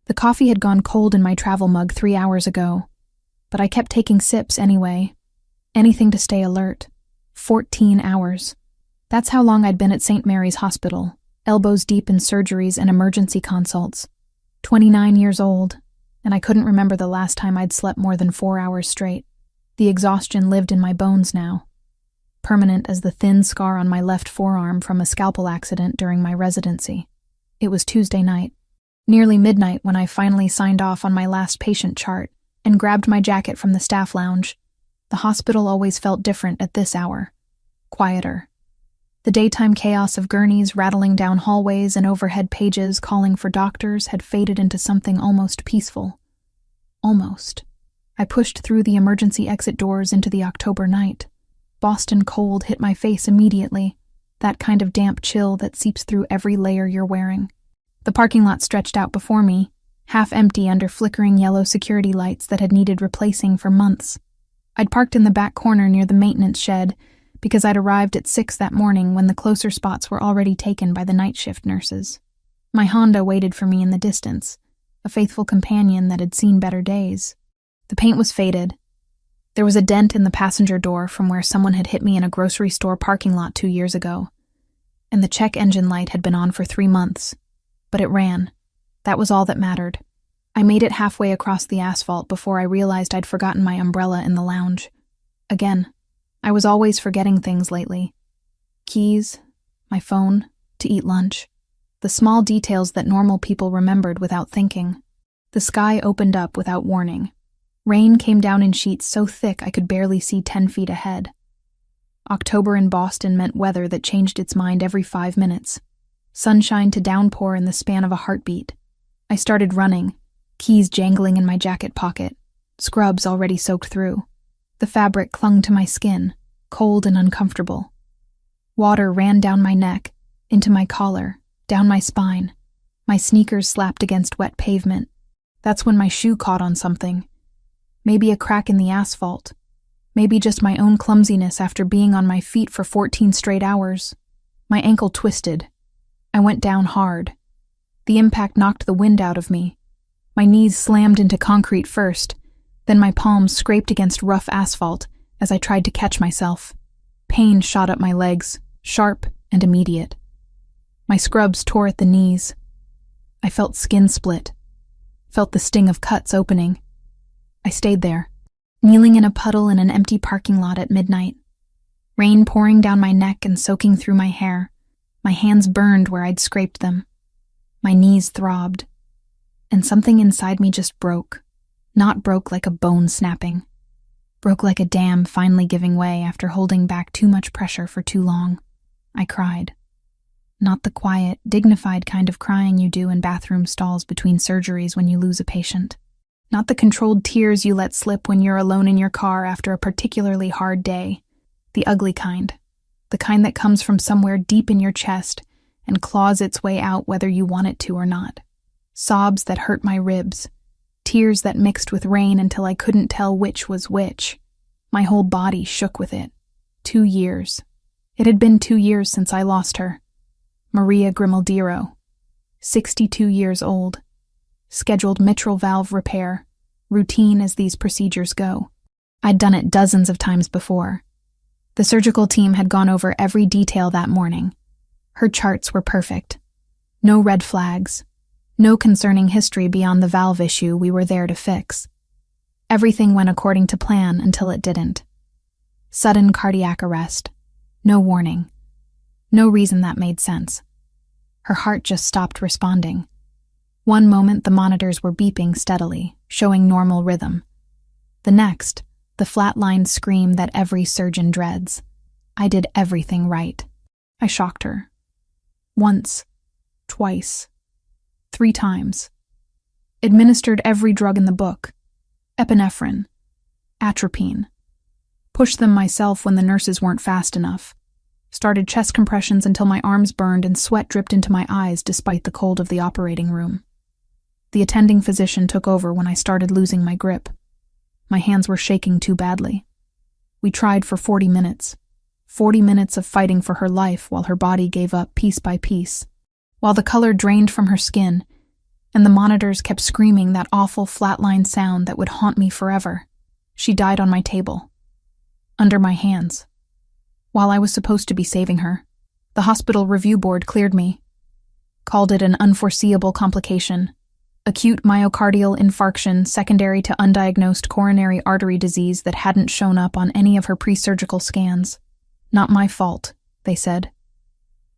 The coffee had gone cold in my travel mug 3 hours ago, but I kept taking sips anyway. Anything to stay alert. 14 hours. That's how long I'd been at St. Mary's Hospital, elbows deep in surgeries and emergency consults. 29 years old, and I couldn't remember the last time I'd slept more than 4 hours straight. The exhaustion lived in my bones now, permanent as the thin scar on my left forearm from a scalpel accident during my residency. It was Tuesday night, nearly midnight, when I finally signed off on my last patient chart and grabbed my jacket from the staff lounge. The hospital always felt different at this hour. Quieter. The daytime chaos of gurneys rattling down hallways and overhead pages calling for doctors had faded into something almost peaceful. Almost. I pushed through the emergency exit doors into the October night. Boston cold hit my face immediately, that kind of damp chill that seeps through every layer you're wearing. The parking lot stretched out before me, half empty under flickering yellow security lights that had needed replacing for months. I'd parked in the back corner near the maintenance shed because I'd arrived at 6 that morning when the closer spots were already taken by the night shift nurses. My Honda waited for me in the distance, a faithful companion that had seen better days. The paint was faded. There was a dent in the passenger door from where someone had hit me in a grocery store parking lot 2 years ago, and the check engine light had been on for 3 months. But it ran. That was all that mattered. I made it halfway across the asphalt before I realized I'd forgotten my umbrella in the lounge. Again. I was always forgetting things lately. Keys, my phone, to eat lunch. The small details that normal people remembered without thinking. The sky opened up without warning. Rain came down in sheets so thick I could barely see 10 feet ahead. October in Boston meant weather that changed its mind every 5 minutes. Sunshine to downpour in the span of a heartbeat. I started running, keys jangling in my jacket pocket, scrubs already soaked through. The fabric clung to my skin, cold and uncomfortable. Water ran down my neck, into my collar, down my spine. My sneakers slapped against wet pavement. That's when my shoe caught on something. Maybe a crack in the asphalt. Maybe just my own clumsiness after being on my feet for 14 straight hours. My ankle twisted. I went down hard. The impact knocked the wind out of me. My knees slammed into concrete first, then my palms scraped against rough asphalt as I tried to catch myself. Pain shot up my legs, sharp and immediate. My scrubs tore at the knees. I felt skin split, felt the sting of cuts opening. I stayed there, kneeling in a puddle in an empty parking lot at midnight. Rain pouring down my neck and soaking through my hair. My hands burned where I'd scraped them. My knees throbbed. And something inside me just broke. Not broke like a bone snapping. Broke like a dam finally giving way after holding back too much pressure for too long. I cried. Not the quiet, dignified kind of crying you do in bathroom stalls between surgeries when you lose a patient. Not the controlled tears you let slip when you're alone in your car after a particularly hard day. The ugly kind. The kind that comes from somewhere deep in your chest and claws its way out whether you want it to or not. Sobs that hurt my ribs. Tears that mixed with rain until I couldn't tell which was which. My whole body shook with it. 2 years. It had been 2 years since I lost her. Maria Grimaldiro. 62 years old. Scheduled mitral valve repair. Routine as these procedures go. I'd done it dozens of times before. The surgical team had gone over every detail that morning. Her charts were perfect. No red flags. No concerning history beyond the valve issue we were there to fix. Everything went according to plan until it didn't. Sudden cardiac arrest. No warning. No reason that made sense. Her heart just stopped responding. One moment the monitors were beeping steadily, showing normal rhythm. The next, the flatlined scream that every surgeon dreads. I did everything right. I shocked her. Once. Twice. 3 times. Administered every drug in the book. Epinephrine. Atropine. Pushed them myself when the nurses weren't fast enough. Started chest compressions until my arms burned and sweat dripped into my eyes despite the cold of the operating room. The attending physician took over when I started losing my grip. My hands were shaking too badly. We tried for 40 minutes. 40 minutes of fighting for her life while her body gave up piece by piece. While the color drained from her skin, and the monitors kept screaming that awful flatline sound that would haunt me forever. She died on my table, under my hands, while I was supposed to be saving her. The hospital review board cleared me, called it an unforeseeable complication, acute myocardial infarction secondary to undiagnosed coronary artery disease that hadn't shown up on any of her pre-surgical scans. Not my fault, they said.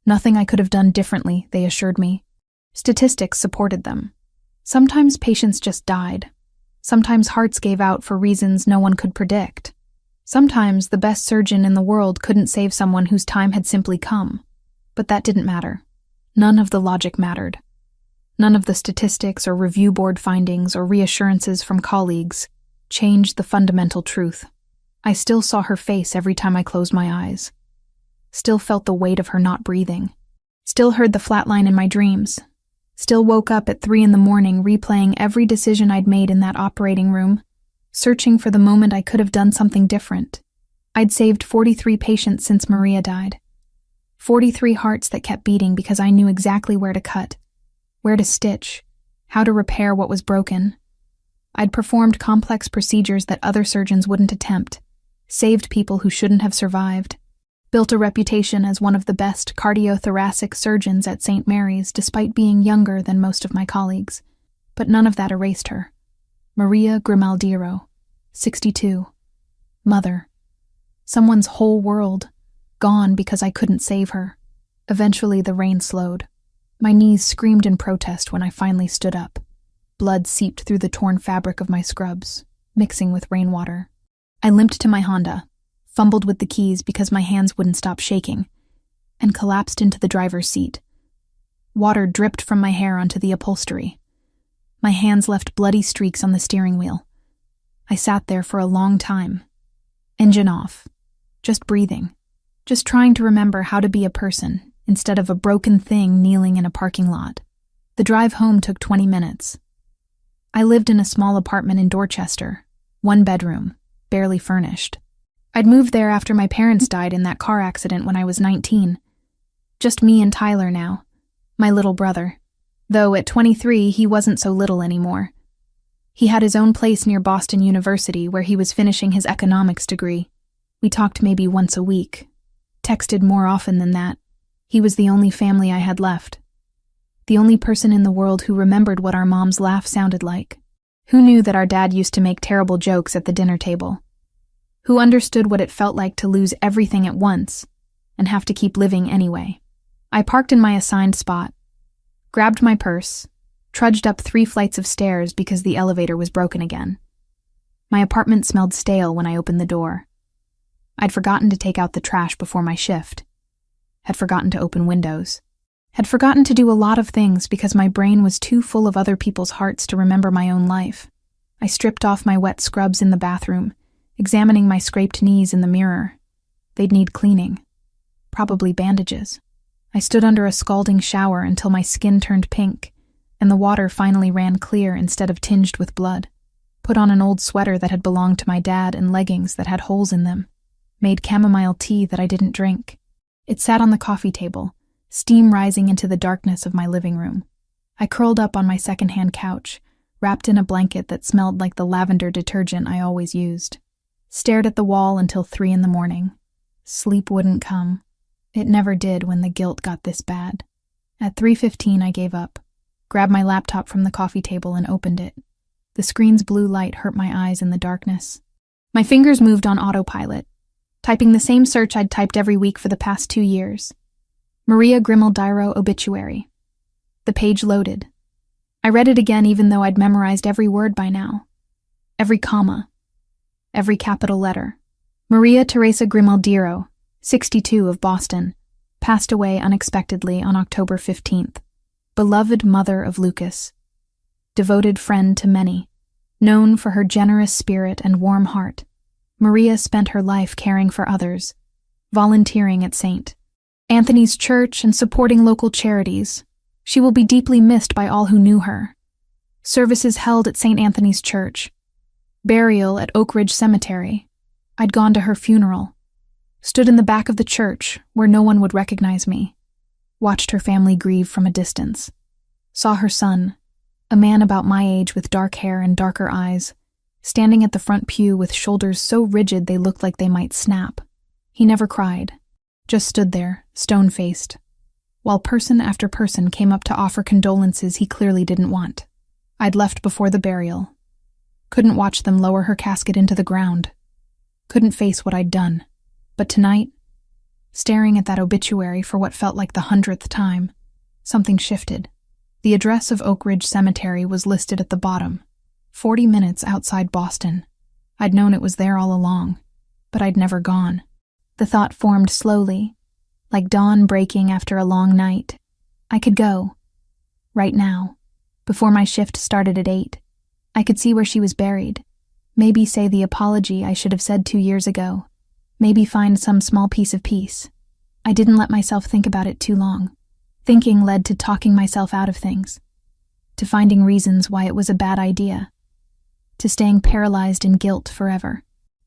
Nothing I could have done differently, they assured me. Statistics supported them. Sometimes patients just died. Sometimes hearts gave out for reasons no one could predict. Sometimes the best surgeon in the world couldn't save someone whose time had simply come. But that didn't matter. None of the logic mattered. None of the statistics or review board findings or reassurances from colleagues changed the fundamental truth. I still saw her face every time I closed my eyes. Still felt the weight of her not breathing. Still heard the flatline in my dreams. Still woke up at 3 a.m. replaying every decision I'd made in that operating room, searching for the moment I could have done something different. I'd saved 43 patients since Maria died. 43 hearts that kept beating because I knew exactly where to cut, where to stitch, how to repair what was broken. I'd performed complex procedures that other surgeons wouldn't attempt, saved people who shouldn't have survived, built a reputation as one of the best cardiothoracic surgeons at St. Mary's despite being younger than most of my colleagues. But none of that erased her. Maria Grimaldiero, 62. Mother. Someone's whole world, gone because I couldn't save her. Eventually the rain slowed. My knees screamed in protest when I finally stood up. Blood seeped through the torn fabric of my scrubs, mixing with rainwater. I limped to my Honda, fumbled with the keys because my hands wouldn't stop shaking, and collapsed into the driver's seat. Water dripped from my hair onto the upholstery. My hands left bloody streaks on the steering wheel. I sat there for a long time, engine off, just breathing, just trying to remember how to be a person instead of a broken thing kneeling in a parking lot. The drive home took 20 minutes. I lived in a small apartment in Dorchester, 1 bedroom, barely furnished. I'd moved there after my parents died in that car accident when I was 19. Just me and Tyler now, my little brother. Though at 23, he wasn't so little anymore. He had his own place near Boston University where he was finishing his economics degree. We talked maybe once a week, texted more often than that. He was the only family I had left. The only person in the world who remembered what our mom's laugh sounded like. Who knew that our dad used to make terrible jokes at the dinner table. Who understood what it felt like to lose everything at once and have to keep living anyway. I parked in my assigned spot, grabbed my purse, trudged up 3 flights of stairs because the elevator was broken again. My apartment smelled stale when I opened the door. I'd forgotten to take out the trash before my shift, had forgotten to open windows, had forgotten to do a lot of things because my brain was too full of other people's hearts to remember my own life. I stripped off my wet scrubs in the bathroom, examining my scraped knees in the mirror. They'd need cleaning. Probably bandages. I stood under a scalding shower until my skin turned pink, and the water finally ran clear instead of tinged with blood. Put on an old sweater that had belonged to my dad and leggings that had holes in them. Made chamomile tea that I didn't drink. It sat on the coffee table, steam rising into the darkness of my living room. I curled up on my secondhand couch, wrapped in a blanket that smelled like the lavender detergent I always used. Stared at the wall until 3 a.m. Sleep wouldn't come. It never did when the guilt got this bad. At 3:15 I gave up, grabbed my laptop from the coffee table and opened it. The screen's blue light hurt my eyes in the darkness. My fingers moved on autopilot, typing the same search I'd typed every week for the past 2 years. Maria Grimaldiero obituary. The page loaded. I read it again even though I'd memorized every word by now. Every comma. Every capital letter. Maria Teresa Grimaldiero, 62 of Boston, passed away unexpectedly on October 15th. Beloved mother of Lucas. Devoted friend to many. Known for her generous spirit and warm heart. Maria spent her life caring for others, volunteering at St. Anthony's Church and supporting local charities. She will be deeply missed by all who knew her. Services held at St. Anthony's Church. Burial at Oak Ridge Cemetery. I'd gone to her funeral. Stood in the back of the church where no one would recognize me. Watched her family grieve from a distance. Saw her son, A man about my age with dark hair and darker eyes, standing at the front pew with shoulders so rigid they looked like they might snap. He never cried, just stood there, stone-faced, while person after person came up to offer condolences he clearly didn't want. I'd left before the burial. Couldn't watch them lower her casket into the ground. Couldn't face what I'd done. But tonight, staring at that obituary for what felt like the 100th time, something shifted. The address of Oak Ridge Cemetery was listed at the bottom, 40 minutes outside Boston. I'd known it was there all along, but I'd never gone. The thought formed slowly, like dawn breaking after a long night. I could go. Right now. Before my shift started at 8. I could see where she was buried. Maybe say the apology I should have said 2 years ago. Maybe find some small piece of peace. I didn't let myself think about it too long. Thinking led to talking myself out of things. To finding reasons why it was a bad idea. To staying paralyzed in guilt forever.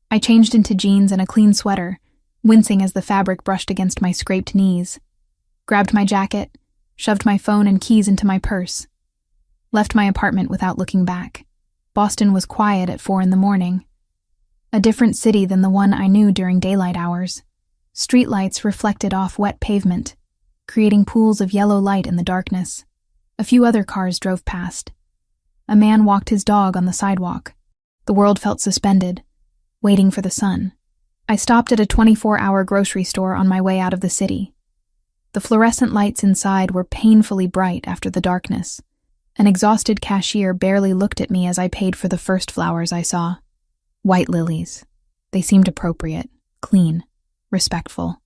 I changed into jeans and a clean sweater, wincing as the fabric brushed against my scraped knees. Grabbed my jacket, shoved my phone and keys into my purse. Left my apartment without looking back. Boston was quiet at 4 a.m. A different city than the one I knew during daylight hours. Streetlights reflected off wet pavement, creating pools of yellow light in the darkness. A few other cars drove past. A man walked his dog on the sidewalk. The world felt suspended, waiting for the sun. I stopped at a 24-hour grocery store on my way out of the city. The fluorescent lights inside were painfully bright after the darkness. An exhausted cashier barely looked at me as I paid for the first flowers I saw. White lilies. They seemed appropriate, clean, respectful.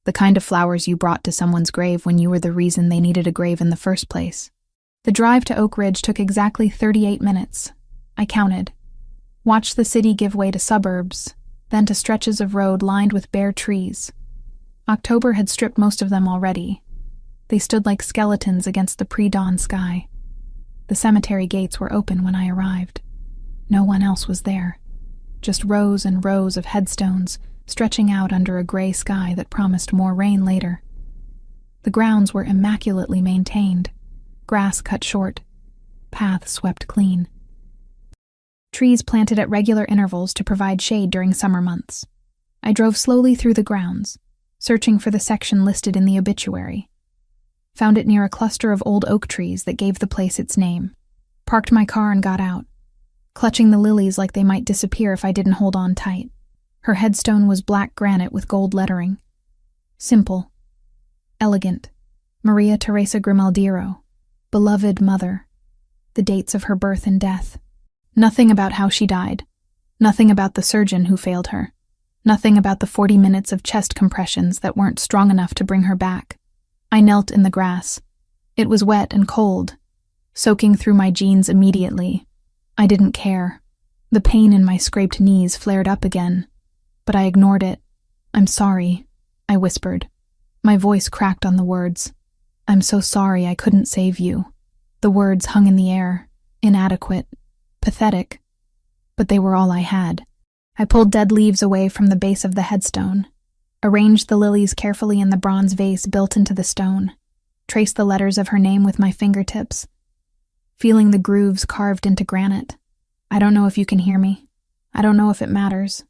The kind of flowers you brought to someone's grave when you were the reason they needed a grave in the first place. The drive to Oak Ridge took exactly 38 minutes. I counted. Watched the city give way to suburbs, then to stretches of road lined with bare trees. October had stripped most of them already. They stood like skeletons against the pre-dawn sky. The cemetery gates were open when I arrived. No one else was there. Just rows and rows of headstones stretching out under a gray sky that promised more rain later. The grounds were immaculately maintained. Grass cut short. Paths swept clean. Trees planted at regular intervals to provide shade during summer months. I drove slowly through the grounds, searching for the section listed in the obituary. Found it near a cluster of old oak trees that gave the place its name. Parked my car and got out, clutching the lilies like they might disappear if I didn't hold on tight. Her headstone was black granite with gold lettering. Simple. Elegant. Maria Teresa Grimaldiro. Beloved mother. The dates of her birth and death. Nothing about how she died. Nothing about the surgeon who failed her. Nothing about the 40 minutes of chest compressions that weren't strong enough to bring her back. I knelt in the grass. It was wet and cold, soaking through my jeans immediately. I didn't care. The pain in my scraped knees flared up again, but I ignored it. "I'm sorry," I whispered. My voice cracked on the words. "I'm so sorry I couldn't save you." The words hung in the air, inadequate, pathetic, but they were all I had. I pulled dead leaves away from the base of the headstone, arranged the lilies carefully in the bronze vase built into the stone, traced the letters of her name with my fingertips, feeling the grooves carved into granite. I don't know if you can hear me. I don't know if it matters,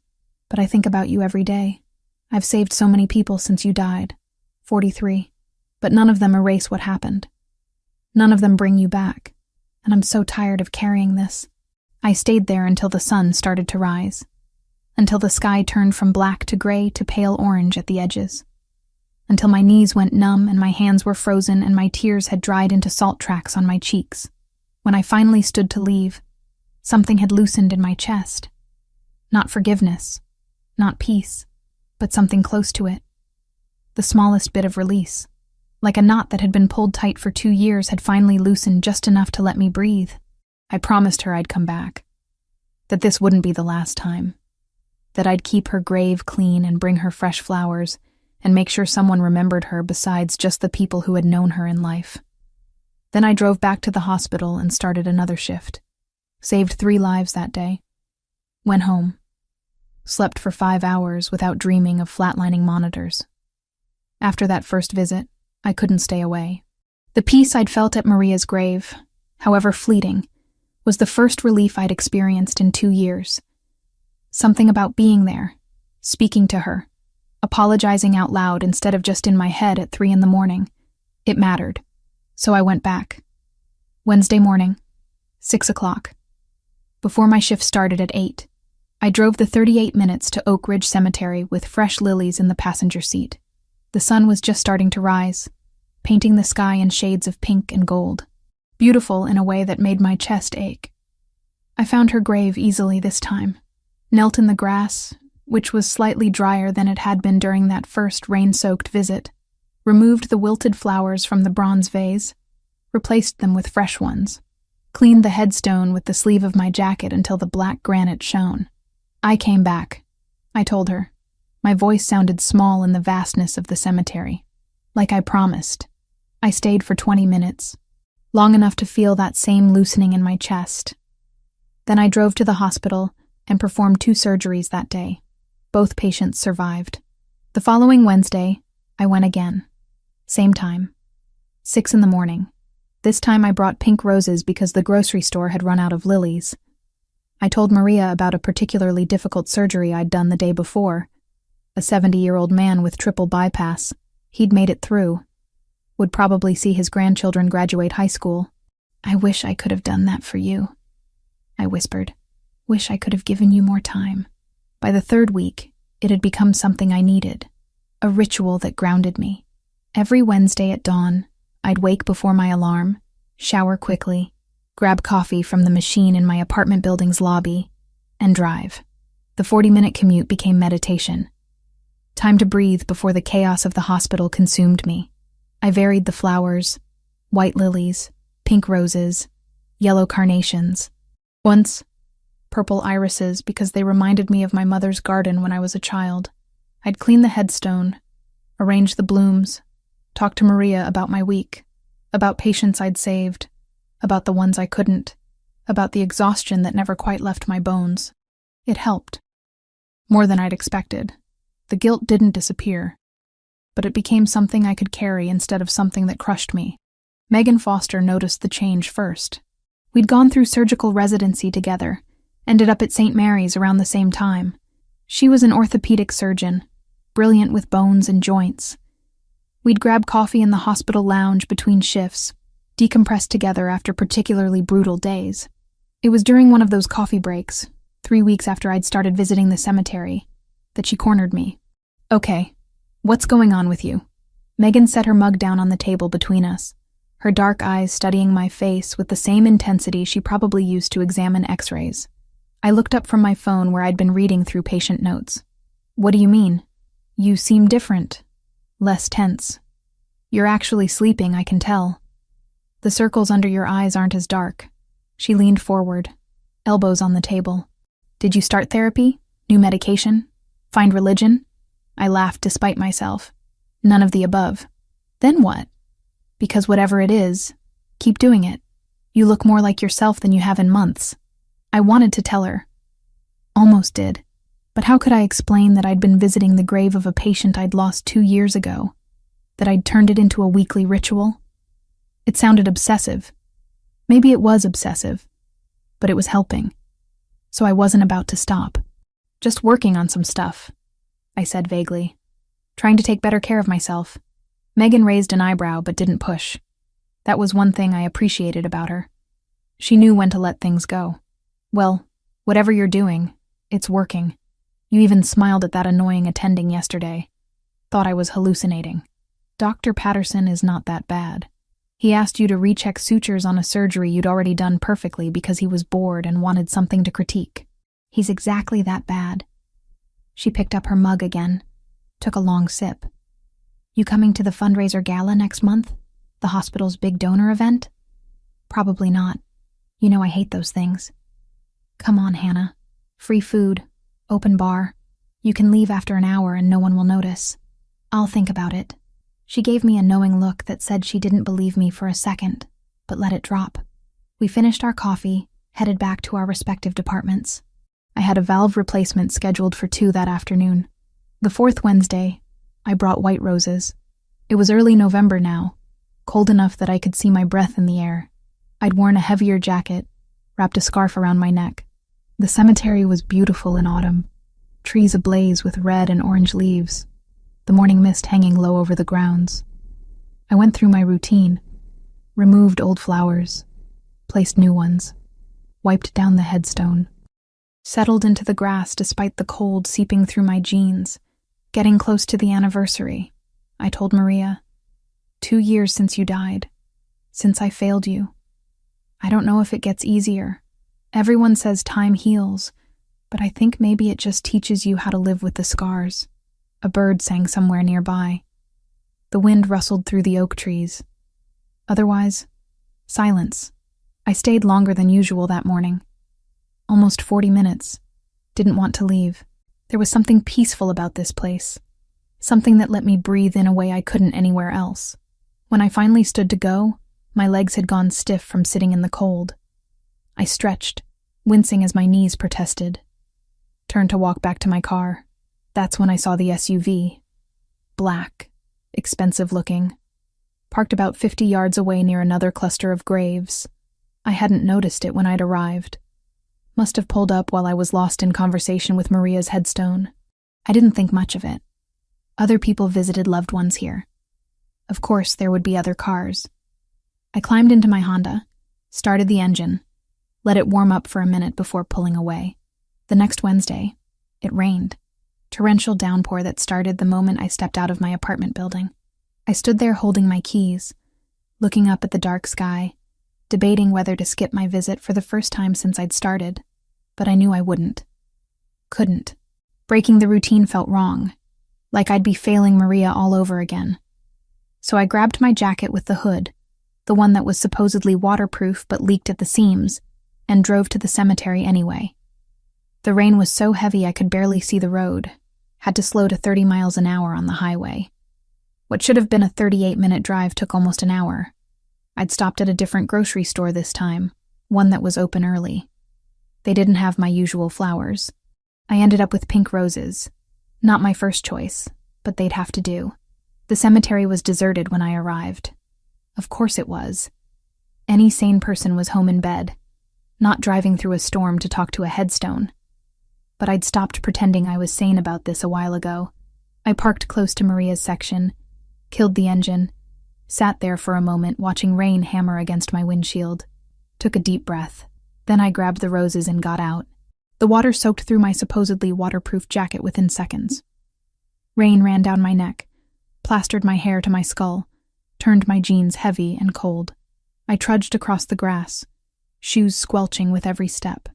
but I think about you every day. I've saved so many people since you died, 43, but none of them erase what happened. None of them bring you back, and I'm so tired of carrying this. I stayed there until the sun started to rise, until the sky turned from black to gray to pale orange at the edges, until my knees went numb and my hands were frozen and my tears had dried into salt tracks on my cheeks. When I finally stood to leave, something had loosened in my chest. Not forgiveness, not peace, but something close to it. The smallest bit of release, like a knot that had been pulled tight for 2 years had finally loosened just enough to let me breathe. I promised her I'd come back, that this wouldn't be the last time, that I'd keep her grave clean and bring her fresh flowers and make sure someone remembered her besides just the people who had known her in life. Then I drove back to the hospital and started another shift. Saved 3 lives that day. Went home. Slept for 5 hours without dreaming of flatlining monitors. After that first visit, I couldn't stay away. The peace I'd felt at Maria's grave however fleeting, was the first relief I'd experienced in 2 years. Something about being there, speaking to her, apologizing out loud instead of just in my head at 3 a.m. It mattered. So I went back. Wednesday morning, 6 o'clock. Before my shift started at 8, I drove the 38 minutes to Oak Ridge Cemetery with fresh lilies in the passenger seat. The sun was just starting to rise, painting the sky in shades of pink and gold, beautiful in a way that made my chest ache. I found her grave easily this time, knelt in the grass, which was slightly drier than it had been during that first rain-soaked visit, removed the wilted flowers from the bronze vase, replaced them with fresh ones, cleaned the headstone with the sleeve of my jacket until the black granite shone. I came back, I told her. My voice sounded small in the vastness of the cemetery. Like I promised. I stayed for 20 minutes, long enough to feel that same loosening in my chest. Then I drove to the hospital and performed 2 surgeries that day. Both patients survived. The following Wednesday, I went again. Same time. 6 a.m. This time I brought pink roses because the grocery store had run out of lilies. I told Maria about a particularly difficult surgery I'd done the day before. A 70-year-old man with triple bypass. He'd made it through. Would probably see his grandchildren graduate high school. I wish I could have done that for you, I whispered. Wish I could have given you more time. By the 3rd week, it had become something I needed. A ritual that grounded me. Every Wednesday at dawn, I'd wake before my alarm, shower quickly, grab coffee from the machine in my apartment building's lobby, and drive. The 40-minute commute became meditation. Time to breathe before the chaos of the hospital consumed me. I varied the flowers, white lilies, pink roses, yellow carnations. Once, purple irises because they reminded me of my mother's garden when I was a child. I'd clean the headstone, arrange the blooms, talk to Maria about my week, about patients I'd saved, about the ones I couldn't, about the exhaustion that never quite left my bones. It helped. More than I'd expected. The guilt didn't disappear, but it became something I could carry instead of something that crushed me. Megan Foster noticed the change first. We'd gone through surgical residency together, ended up at St. Mary's around the same time. She was an orthopedic surgeon, brilliant with bones and joints. We'd grab coffee in the hospital lounge between shifts, decompress together after particularly brutal days. It was during one of those coffee breaks, 3 weeks after I'd started visiting the cemetery, that she cornered me. Okay, what's going on with you? Megan set her mug down on the table between us, her dark eyes studying my face with the same intensity she probably used to examine x-rays. I looked up from my phone where I'd been reading through patient notes. What do you mean? You seem different. Less tense. You're actually sleeping, I can tell. The circles under your eyes aren't as dark. She leaned forward, elbows on the table. Did you start therapy? New medication? Find religion? I laughed despite myself. None of the above. Then what? Because whatever it is, keep doing it. You look more like yourself than you have in months. I wanted to tell her. Almost did. But how could I explain that I'd been visiting the grave of a patient I'd lost 2 years ago? That I'd turned it into a weekly ritual? It sounded obsessive. Maybe it was obsessive, but it was helping. So I wasn't about to stop. Just working on some stuff, I said vaguely. Trying to take better care of myself. Megan raised an eyebrow but didn't push. That was one thing I appreciated about her. She knew when to let things go. Well, whatever you're doing, it's working. You even smiled at that annoying attending yesterday. Thought I was hallucinating. Dr. Patterson is not that bad. He asked you to recheck sutures on a surgery you'd already done perfectly because he was bored and wanted something to critique. He's exactly that bad. She picked up her mug again, took a long sip. You coming to the fundraiser gala next month? The hospital's big donor event? Probably not. You know I hate those things. Come on, Hannah. Free food, open bar. You can leave after an hour and no one will notice. I'll think about it. She gave me a knowing look that said she didn't believe me for a second, but let it drop. We finished our coffee, headed back to our respective departments. I had a valve replacement scheduled for 2 that afternoon. The 4th Wednesday, I brought white roses. It was early November now, cold enough that I could see my breath in the air. I'd worn a heavier jacket, wrapped a scarf around my neck. The cemetery was beautiful in autumn, trees ablaze with red and orange leaves, the morning mist hanging low over the grounds. I went through my routine, removed old flowers, placed new ones, wiped down the headstone, settled into the grass despite the cold seeping through my jeans. Getting close to the anniversary, I told Maria, 2 years since you died, since I failed you. I don't know if it gets easier. Everyone says time heals, but I think maybe it just teaches you how to live with the scars. A bird sang somewhere nearby. The wind rustled through the oak trees. Otherwise, silence. I stayed longer than usual that morning. Almost 40 minutes. Didn't want to leave. There was something peaceful about this place. Something that let me breathe in a way I couldn't anywhere else. When I finally stood to go, my legs had gone stiff from sitting in the cold. I stretched, wincing as my knees protested. Turned to walk back to my car. That's when I saw the SUV. Black, expensive looking. Parked about 50 yards away near another cluster of graves. I hadn't noticed it when I'd arrived. Must have pulled up while I was lost in conversation with Maria's headstone. I didn't think much of it. Other people visited loved ones here. Of course, there would be other cars. I climbed into my Honda, started the engine, let it warm up for a minute before pulling away. The next Wednesday, it rained. Torrential downpour that started the moment I stepped out of my apartment building. I stood there holding my keys, looking up at the dark sky, debating whether to skip my visit for the first time since I'd started, but I knew I wouldn't. Couldn't. Breaking the routine felt wrong, like I'd be failing Maria all over again. So I grabbed my jacket with the hood, the one that was supposedly waterproof but leaked at the seams, and drove to the cemetery anyway. The rain was so heavy I could barely see the road, had to slow to 30 miles an hour on the highway. What should have been a 38-minute drive took almost an hour. I'd stopped at a different grocery store this time, one that was open early. They didn't have my usual flowers. I ended up with pink roses. Not my first choice, but they'd have to do. The cemetery was deserted when I arrived. Of course it was. Any sane person was home in bed, not driving through a storm to talk to a headstone. But I'd stopped pretending I was sane about this a while ago. I parked close to Maria's section, killed the engine, sat there for a moment watching rain hammer against my windshield, took a deep breath. Then I grabbed the roses and got out. The water soaked through my supposedly waterproof jacket within seconds. Rain ran down my neck, plastered my hair to my skull, turned my jeans heavy and cold. I trudged across the grass, shoes squelching with every step.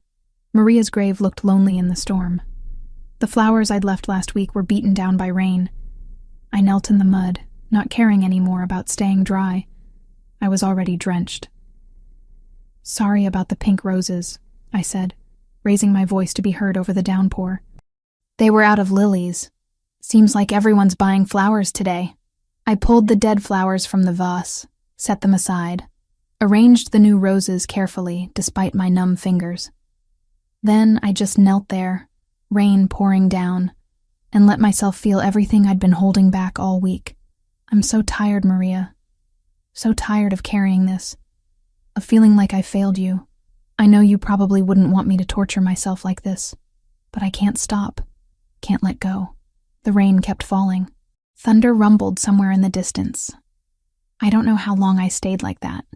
Maria's grave looked lonely in the storm. The flowers I'd left last week were beaten down by rain. I knelt in the mud, not caring anymore about staying dry. I was already drenched. "Sorry about the pink roses," I said, raising my voice to be heard over the downpour. "They were out of lilies. Seems like everyone's buying flowers today." I pulled the dead flowers from the vase, set them aside, arranged the new roses carefully despite my numb fingers. Then I just knelt there, rain pouring down, and let myself feel everything I'd been holding back all week. I'm so tired, Maria. So tired of carrying this, of feeling like I failed you. I know you probably wouldn't want me to torture myself like this, but I can't stop, can't let go. The rain kept falling. Thunder rumbled somewhere in the distance. I don't know how long I stayed like that.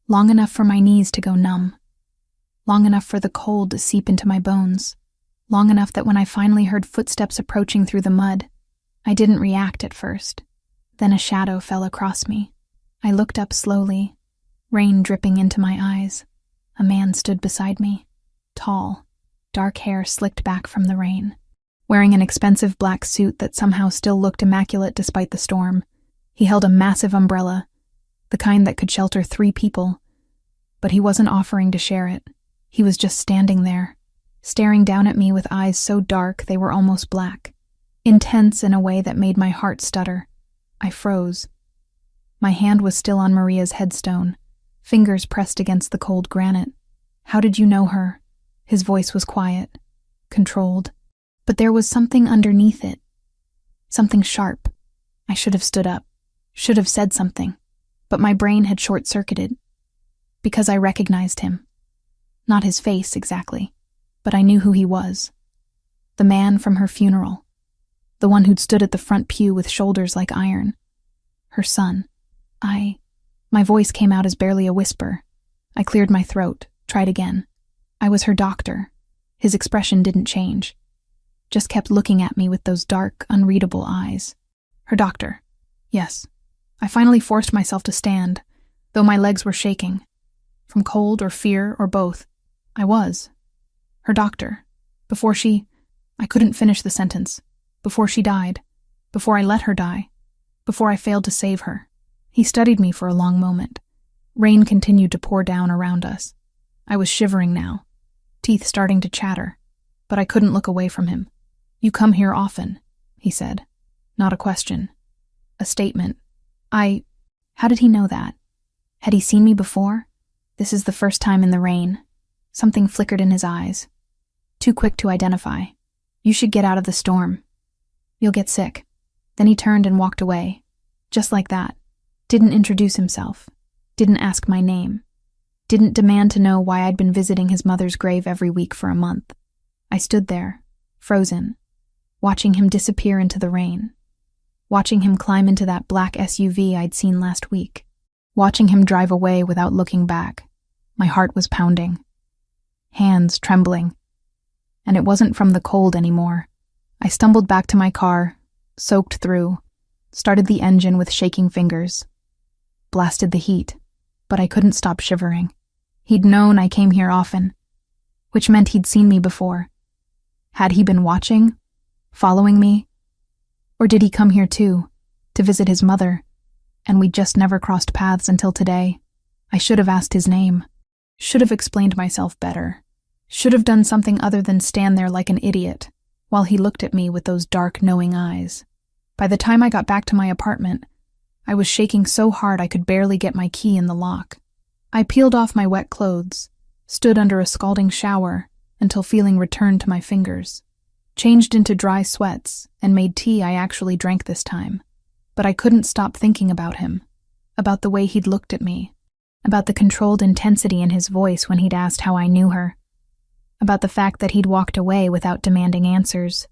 Long enough for my knees to go numb. Long enough for the cold to seep into my bones. Long enough that when I finally heard footsteps approaching through the mud, I didn't react at first. Then a shadow fell across me. I looked up slowly, rain dripping into my eyes. A man stood beside me, tall, dark hair slicked back from the rain. Wearing an expensive black suit that somehow still looked immaculate despite the storm, he held a massive umbrella, the kind that could shelter 3 people. But he wasn't offering to share it. He was just standing there, staring down at me with eyes so dark they were almost black, intense in a way that made my heart stutter. I froze. My hand was still on Maria's headstone, fingers pressed against the cold granite. "How did you know her?" His voice was quiet, controlled. But there was something underneath it. Something sharp. I should have stood up, should have said something, but my brain had short-circuited. Because I recognized him. Not his face, exactly, but I knew who he was. The man from her funeral. The one who'd stood at the front pew with shoulders like iron. Her son. My voice came out as barely a whisper. I cleared my throat, tried again. I was her doctor. His expression didn't change. Just kept looking at me with those dark, unreadable eyes. Her doctor. Yes. I finally forced myself to stand, though my legs were shaking. From cold or fear or both. I was. Her doctor. Before I couldn't finish the sentence. Before she died. Before I let her die. Before I failed to save her. He studied me for a long moment. Rain continued to pour down around us. I was shivering now, teeth starting to chatter, but I couldn't look away from him. You come here often, he said. Not a question. A statement. How did he know that? Had he seen me before? This is the first time in the rain. Something flickered in his eyes. Too quick to identify. You should get out of the storm. You'll get sick. Then he turned and walked away. Just like that. Didn't introduce himself. Didn't ask my name. Didn't demand to know why I'd been visiting his mother's grave every week for a month. I stood there, frozen, watching him disappear into the rain. Watching him climb into that black SUV I'd seen last week. Watching him drive away without looking back. My heart was pounding. Hands trembling. And it wasn't from the cold anymore. I stumbled back to my car, soaked through, started the engine with shaking fingers. Blasted the heat, but I couldn't stop shivering. He'd known I came here often, which meant he'd seen me before. Had he been watching? Following me? Or did he come here too, to visit his mother, and we just never crossed paths until today? I should have asked his name. Should have explained myself better. Should have done something other than stand there like an idiot, while he looked at me with those dark, knowing eyes. By the time I got back to my apartment, I was shaking so hard I could barely get my key in the lock. I peeled off my wet clothes, stood under a scalding shower until feeling returned to my fingers, changed into dry sweats, and made tea I actually drank this time. But I couldn't stop thinking about him, about the way he'd looked at me, about the controlled intensity in his voice when he'd asked how I knew her, about the fact that he'd walked away without demanding answers,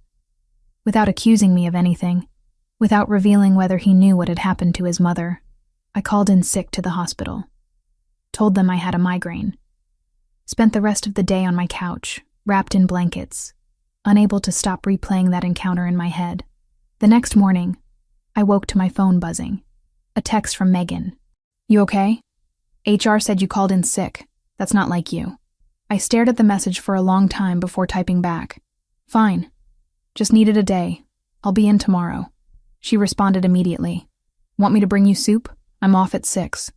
without accusing me of anything, without revealing whether he knew what had happened to his mother. I called in sick to the hospital. Told them I had a migraine. Spent the rest of the day on my couch, wrapped in blankets, unable to stop replaying that encounter in my head. The next morning, I woke to my phone buzzing. A text from Megan. You okay? HR said you called in sick. That's not like you. I stared at the message for a long time before typing back. Fine. Just needed a day. I'll be in tomorrow. She responded immediately. Want me to bring you soup? I'm off at 6.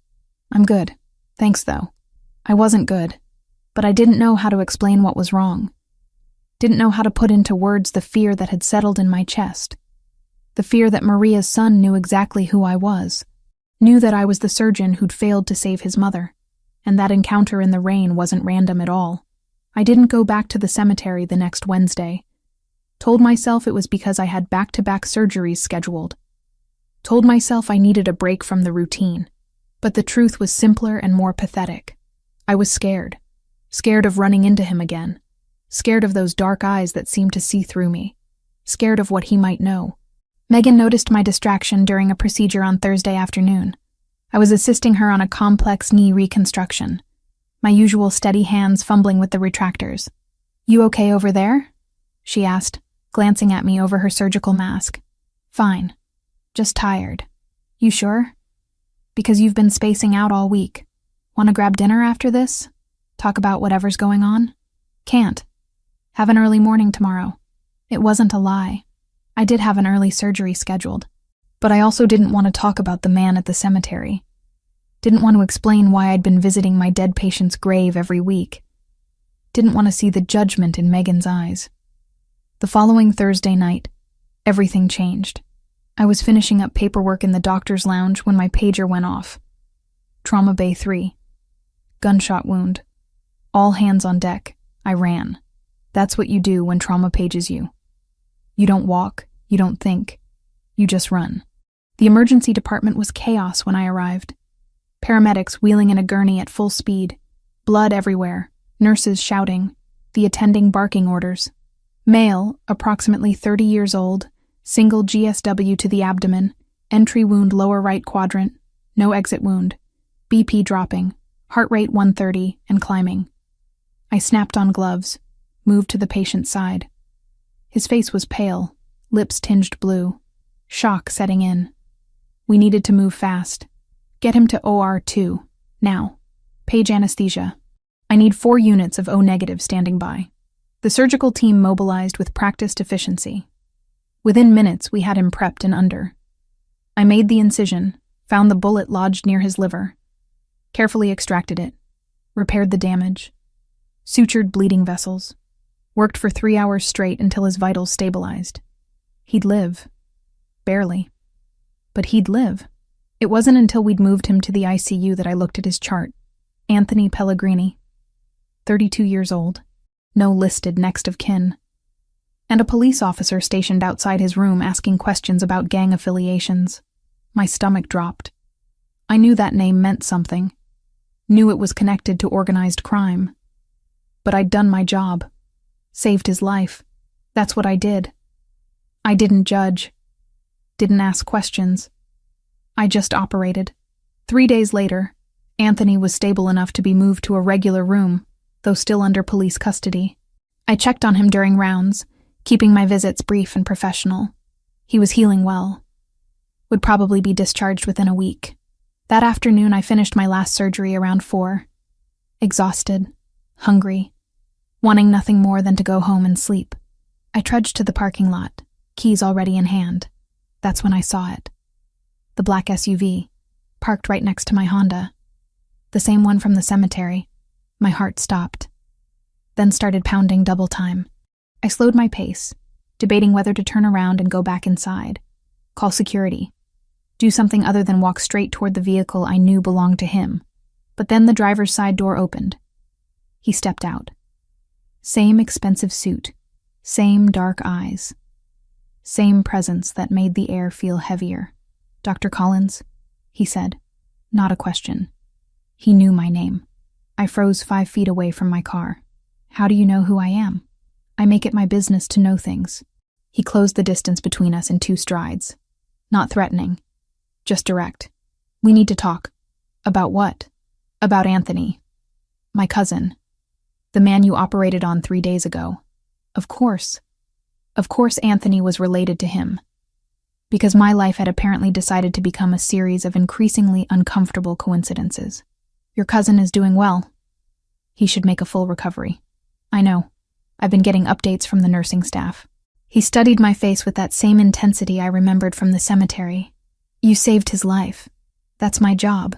I'm good. Thanks, though. I wasn't good, but I didn't know how to explain what was wrong. Didn't know how to put into words the fear that had settled in my chest. The fear that Maria's son knew exactly who I was. Knew that I was the surgeon who'd failed to save his mother. And that encounter in the rain wasn't random at all. I didn't go back to the cemetery the next Wednesday. Told myself it was because I had back-to-back surgeries scheduled. Told myself I needed a break from the routine. But the truth was simpler and more pathetic. I was scared. Scared of running into him again. Scared of those dark eyes that seemed to see through me. Scared of what he might know. Megan noticed my distraction during a procedure on Thursday afternoon. I was assisting her on a complex knee reconstruction. My usual steady hands fumbling with the retractors. You okay over there? She asked, glancing at me over her surgical mask. Fine. Just tired. You sure? Because you've been spacing out all week. Want to grab dinner after this? Talk about whatever's going on? Can't. Have an early morning tomorrow. It wasn't a lie. I did have an early surgery scheduled. But I also didn't want to talk about the man at the cemetery. Didn't want to explain why I'd been visiting my dead patient's grave every week. Didn't want to see the judgment in Megan's eyes. The following Thursday night, everything changed. I was finishing up paperwork in the doctor's lounge when my pager went off. Trauma Bay 3. Gunshot wound. All hands on deck. I ran. That's what you do when trauma pages you. You don't walk, you don't think. You just run. The emergency department was chaos when I arrived. Paramedics wheeling in a gurney at full speed. Blood everywhere. Nurses shouting. The attending barking orders. Male, approximately 30 years old, single GSW to the abdomen, entry wound lower right quadrant, no exit wound, BP dropping, heart rate 130 and climbing. I snapped on gloves, moved to the patient's side. His face was pale, lips tinged blue, shock setting in. We needed to move fast. Get him to OR2, now. Page anesthesia. I need 4 units of O-negative standing by. The surgical team mobilized with practiced efficiency. Within minutes, we had him prepped and under. I made the incision, found the bullet lodged near his liver, carefully extracted it, repaired the damage, sutured bleeding vessels, worked for 3 hours straight until his vitals stabilized. He'd live. Barely. But he'd live. It wasn't until we'd moved him to the ICU that I looked at his chart. Anthony Pellegrini. 32 years old. No listed next of kin. And a police officer stationed outside his room asking questions about gang affiliations. My stomach dropped. I knew that name meant something. Knew it was connected to organized crime. But I'd done my job. Saved his life. That's what I did. I didn't judge. Didn't ask questions. I just operated. 3 days later, Anthony was stable enough to be moved to a regular room, though still under police custody. I checked on him during rounds, keeping my visits brief and professional. He was healing well. Would probably be discharged within a week. That afternoon, I finished my last surgery around 4. Exhausted, hungry, wanting nothing more than to go home and sleep. I trudged to the parking lot, keys already in hand. That's when I saw it. The black SUV, parked right next to my Honda. The same one from the cemetery. My heart stopped. Then started pounding double time. I slowed my pace, debating whether to turn around and go back inside, call security, do something other than walk straight toward the vehicle I knew belonged to him. But then the driver's side door opened. He stepped out. Same expensive suit, same dark eyes, same presence that made the air feel heavier. "Dr. Collins," he said. Not a question. He knew my name. I froze 5 feet away from my car. "How do you know who I am?" "I make it my business to know things." He closed the distance between us in 2 strides. Not threatening, just direct. "We need to talk." "About what?" "About Anthony. My cousin. The man you operated on 3 days ago." Of course. Of course Anthony was related to him. Because my life had apparently decided to become a series of increasingly uncomfortable coincidences. "Your cousin is doing well. He should make a full recovery." "I know. I've been getting updates from the nursing staff." He studied my face with that same intensity I remembered from the cemetery. "You saved his life. That's my job.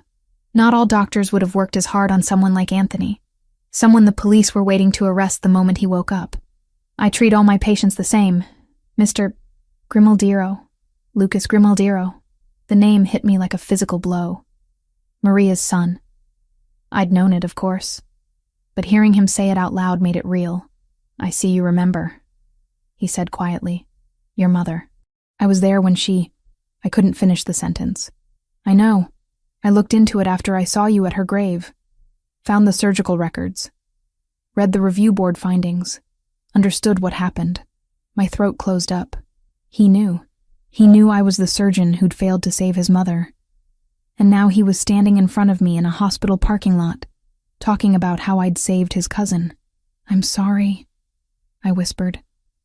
Not all doctors would have worked as hard on someone like Anthony. Someone the police were waiting to arrest the moment he woke up. I treat all my patients the same. Mr. Grimaldiro. Lucas Grimaldiro." The name hit me like a physical blow. Maria's son. I'd known it, of course. But hearing him say it out loud made it real. "I see you remember," he said quietly. "Your mother. I was there when she—" I couldn't finish the sentence. "I know. I looked into it after I saw you at her grave. Found the surgical records. Read the review board findings. Understood what happened." My throat closed up. He knew. He knew I was the surgeon who'd failed to save his mother. And now he was standing in front of me in a hospital parking lot, talking about how I'd saved his cousin. "I'm sorry," I whispered.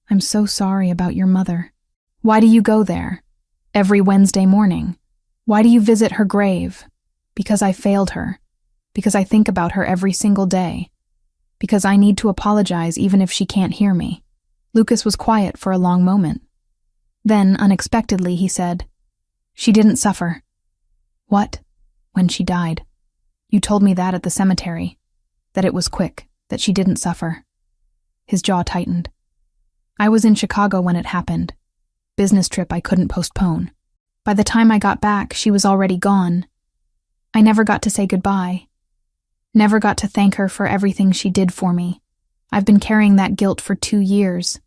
"I'm so sorry about your mother." "Why do you go there? Every Wednesday morning? Why do you visit her grave?" "Because I failed her. Because I think about her every single day. Because I need to apologize even if she can't hear me." Lucas was quiet for a long moment. Then, unexpectedly, he said, "She didn't suffer." "What?" "When she died. You told me that at the cemetery. That it was quick, that she didn't suffer." His jaw tightened. "I was in Chicago when it happened. Business trip I couldn't postpone. By the time I got back, she was already gone. I never got to say goodbye. Never got to thank her for everything she did for me. I've been carrying that guilt for 2 years.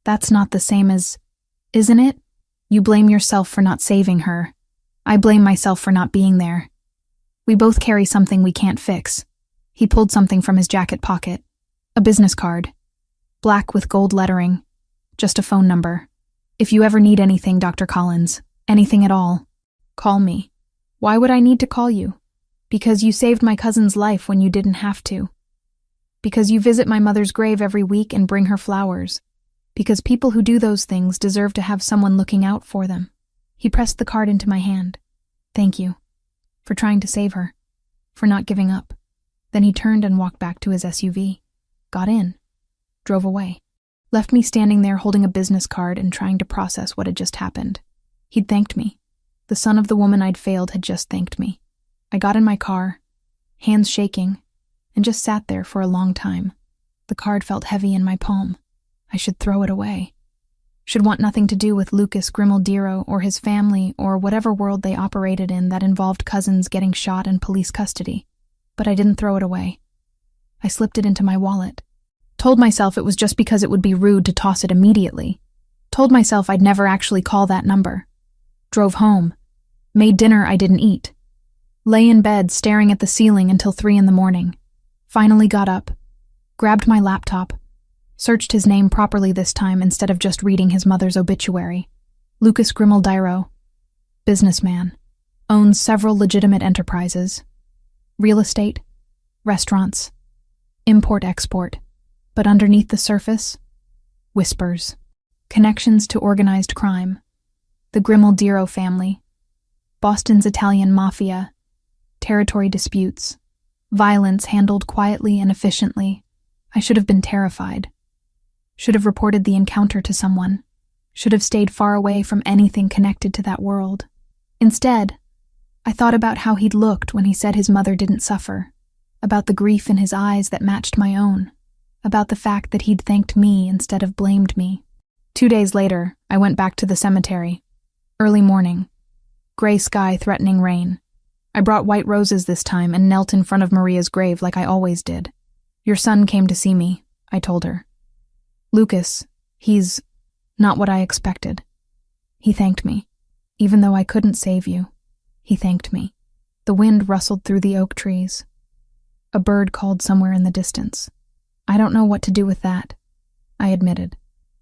That's not the same as... Isn't it? You blame yourself for not saving her. I blame myself for not being there. We both carry something we can't fix. He pulled something from his jacket pocket. A business card. Black with gold lettering. Just a phone number. If you ever need anything, Dr. Collins, anything at all, call me. Why would I need to call you? Because you saved my cousin's life when you didn't have to. Because you visit my mother's grave every week and bring her flowers. Because people who do those things deserve to have someone looking out for them. He pressed the card into my hand. Thank you. For trying to save her. For not giving up. Then he turned and walked back to his SUV. Got in. Drove away. Left me standing there holding a business card and trying to process what had just happened. He'd thanked me. The son of the woman I'd failed had just thanked me. I got in my car, hands shaking, and just sat there for a long time. The card felt heavy in my palm. I should throw it away. Should want nothing to do with Lucas Grimaldiro or his family or whatever world they operated in that involved cousins getting shot in police custody. But I didn't throw it away. I slipped it into my wallet. Told myself it was just because it would be rude to toss it immediately. Told myself I'd never actually call that number. Drove home. Made dinner I didn't eat. Lay in bed staring at the ceiling until 3 a.m. Finally got up. Grabbed my laptop. Searched his name properly this time instead of just reading his mother's obituary. Lucas Grimaldiro. Businessman. Owns several legitimate enterprises. Real estate. Restaurants. Import-export. But underneath the surface, whispers. Connections to organized crime. The Grimaldiro family. Boston's Italian Mafia. Territory disputes. Violence handled quietly and efficiently. I should have been terrified. Should have reported the encounter to someone. Should have stayed far away from anything connected to that world. Instead, I thought about how he'd looked when he said his mother didn't suffer. About the grief in his eyes that matched my own. About the fact that he'd thanked me instead of blamed me. 2 days later, I went back to the cemetery. Early morning. Gray sky threatening rain. I brought white roses this time and knelt in front of Maria's grave like I always did. Your son came to see me, I told her. Lucas, he's not what I expected. He thanked me. Even though I couldn't save you, he thanked me. The wind rustled through the oak trees. A bird called somewhere in the distance. I don't know what to do with that, I admitted.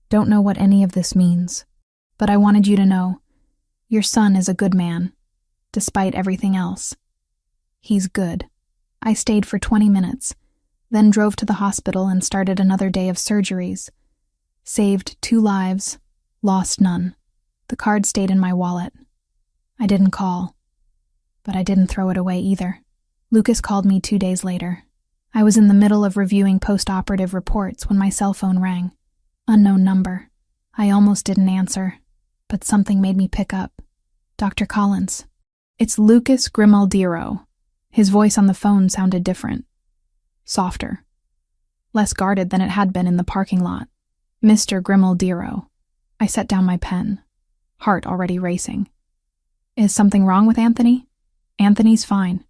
Don't know what any of this means. But I wanted you to know, your son is a good man, despite everything else. He's good. I stayed for 20 minutes, then drove to the hospital and started another day of surgeries. Saved 2 lives, lost none. The card stayed in my wallet. I didn't call, but I didn't throw it away either. Lucas called me 2 days later. I was in the middle of reviewing post-operative reports when my cell phone rang. Unknown number. I almost didn't answer, but something made me pick up. Dr. Collins. It's Lucas Grimaldiro. His voice on the phone sounded different. Softer. Less guarded than it had been in the parking lot. Mr. Grimaldiro. I set down my pen, heart already racing. Is something wrong with Anthony? Anthony's fine.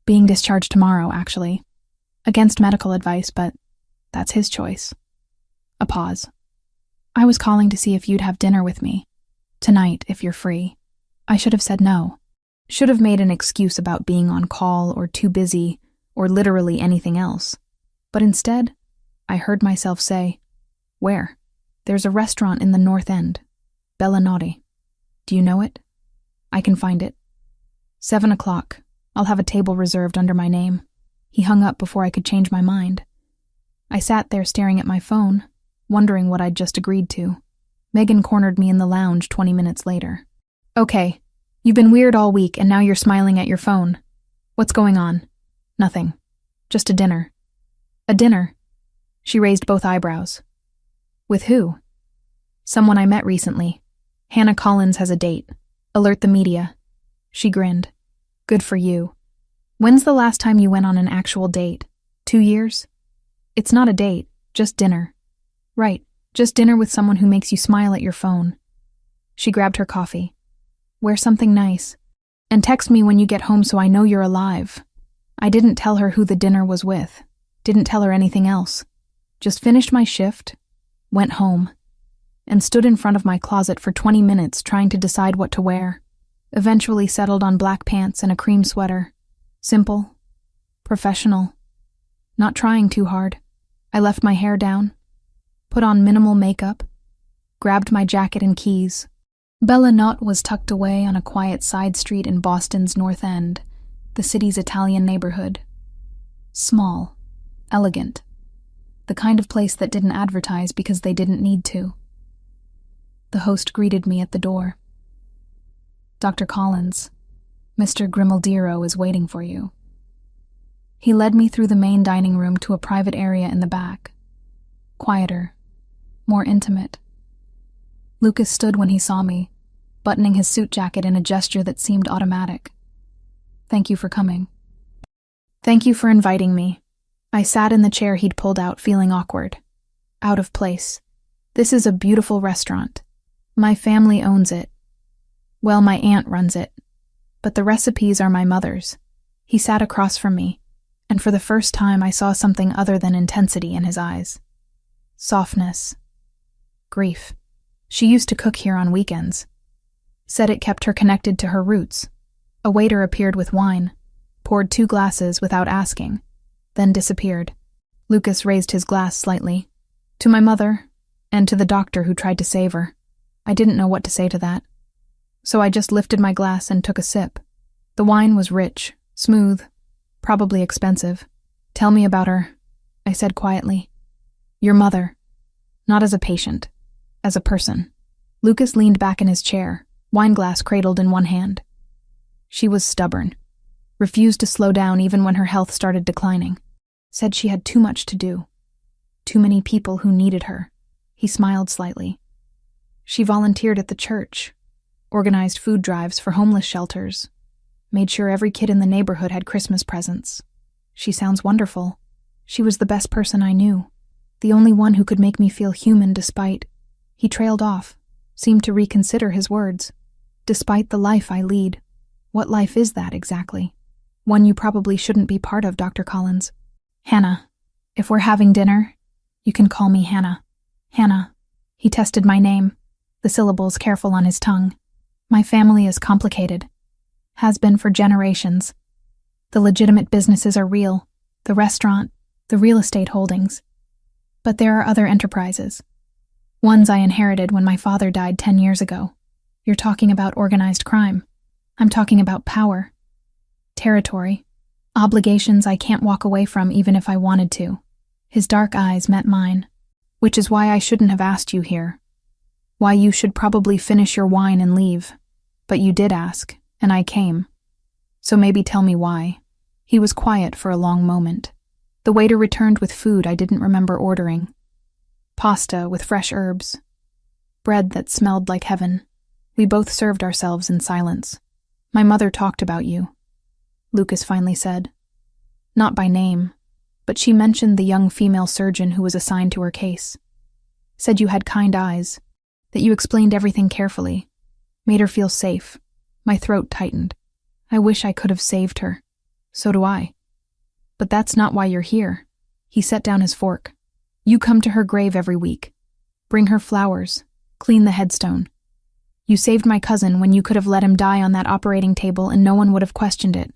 Being discharged tomorrow, actually. Against medical advice, but that's his choice. A pause. I was calling to see if you'd have dinner with me. Tonight, if you're free. I should have said no. Should have made an excuse about being on call or too busy or literally anything else. But instead, I heard myself say, where? There's a restaurant in the North End. Bellinati. Do you know it? I can find it. 7 o'clock. I'll have a table reserved under my name. He hung up before I could change my mind. I sat there staring at my phone, wondering what I'd just agreed to. Megan cornered me in the lounge 20 minutes later. Okay, you've been weird all week and now you're smiling at your phone. What's going on? Nothing. Just a dinner. A dinner? She raised both eyebrows. With who? Someone I met recently. Hannah Collins has a date. Alert the media. She grinned. Good for you. When's the last time you went on an actual date? 2 years? It's not a date, just dinner. Right, just dinner with someone who makes you smile at your phone. She grabbed her coffee. Wear something nice. And text me when you get home so I know you're alive. I didn't tell her who the dinner was with. Didn't tell her anything else. Just finished my shift, went home, and stood in front of my closet for 20 minutes trying to decide what to wear. Eventually settled on black pants and a cream sweater. Simple, professional, not trying too hard. I left my hair down, put on minimal makeup, grabbed my jacket and keys. Bella Notte was tucked away on a quiet side street in Boston's North End, the city's Italian neighborhood. Small, elegant, the kind of place that didn't advertise because they didn't need to. The host greeted me at the door. "Dr. Collins, Mr. Grimaldiro is waiting for you." He led me through the main dining room to a private area in the back. Quieter, more intimate. Lucas stood when he saw me, buttoning his suit jacket in a gesture that seemed automatic. "Thank you for coming." "Thank you for inviting me." I sat in the chair he'd pulled out, feeling awkward. Out of place. This is a beautiful restaurant. My family owns it. Well, my aunt runs it. But the recipes are my mother's. He sat across from me, and for the first time I saw something other than intensity in his eyes. Softness. Grief. She used to cook here on weekends. Said it kept her connected to her roots. A waiter appeared with wine, poured 2 glasses without asking, then disappeared. Lucas raised his glass slightly. To my mother, and to the doctor who tried to save her. I didn't know what to say to that. So I just lifted my glass and took a sip. The wine was rich, smooth, probably expensive. "Tell me about her," I said quietly. "Your mother. Not as a patient, as a person." Lucas leaned back in his chair, wineglass cradled in one hand. She was stubborn. Refused to slow down even when her health started declining. Said she had too much to do. Too many people who needed her. He smiled slightly. She volunteered at the church, organized food drives for homeless shelters, made sure every kid in the neighborhood had Christmas presents. She sounds wonderful. She was the best person I knew. The only one who could make me feel human despite... He trailed off, seemed to reconsider his words. "Despite the life I lead." What life is that exactly? One you probably shouldn't be part of, Dr. Collins. "Hannah. If we're having dinner, you can call me Hannah." "Hannah." He tested my name, the syllables careful on his tongue. "My family is complicated. Has been for generations. The legitimate businesses are real, the restaurant, the real estate holdings. But there are other enterprises. Ones I inherited when my father died 10 years ago. You're talking about organized crime. I'm talking about power. Territory. Obligations I can't walk away from even if I wanted to." His dark eyes met mine. "Which is why I shouldn't have asked you here. Why you should probably finish your wine and leave. But you did ask, and I came. So maybe tell me why." He was quiet for a long moment. The waiter returned with food I didn't remember ordering. Pasta with fresh herbs. Bread that smelled like heaven. We both served ourselves in silence. "My mother talked about you," Lucas finally said. Not by name, but she mentioned the young female surgeon who was assigned to her case. Said you had kind eyes, that you explained everything carefully. Made her feel safe. My throat tightened. I wish I could have saved her. So do I. But that's not why you're here. He set down his fork. You come to her grave every week. Bring her flowers. Clean the headstone. You saved my cousin when you could have let him die on that operating table and no one would have questioned it.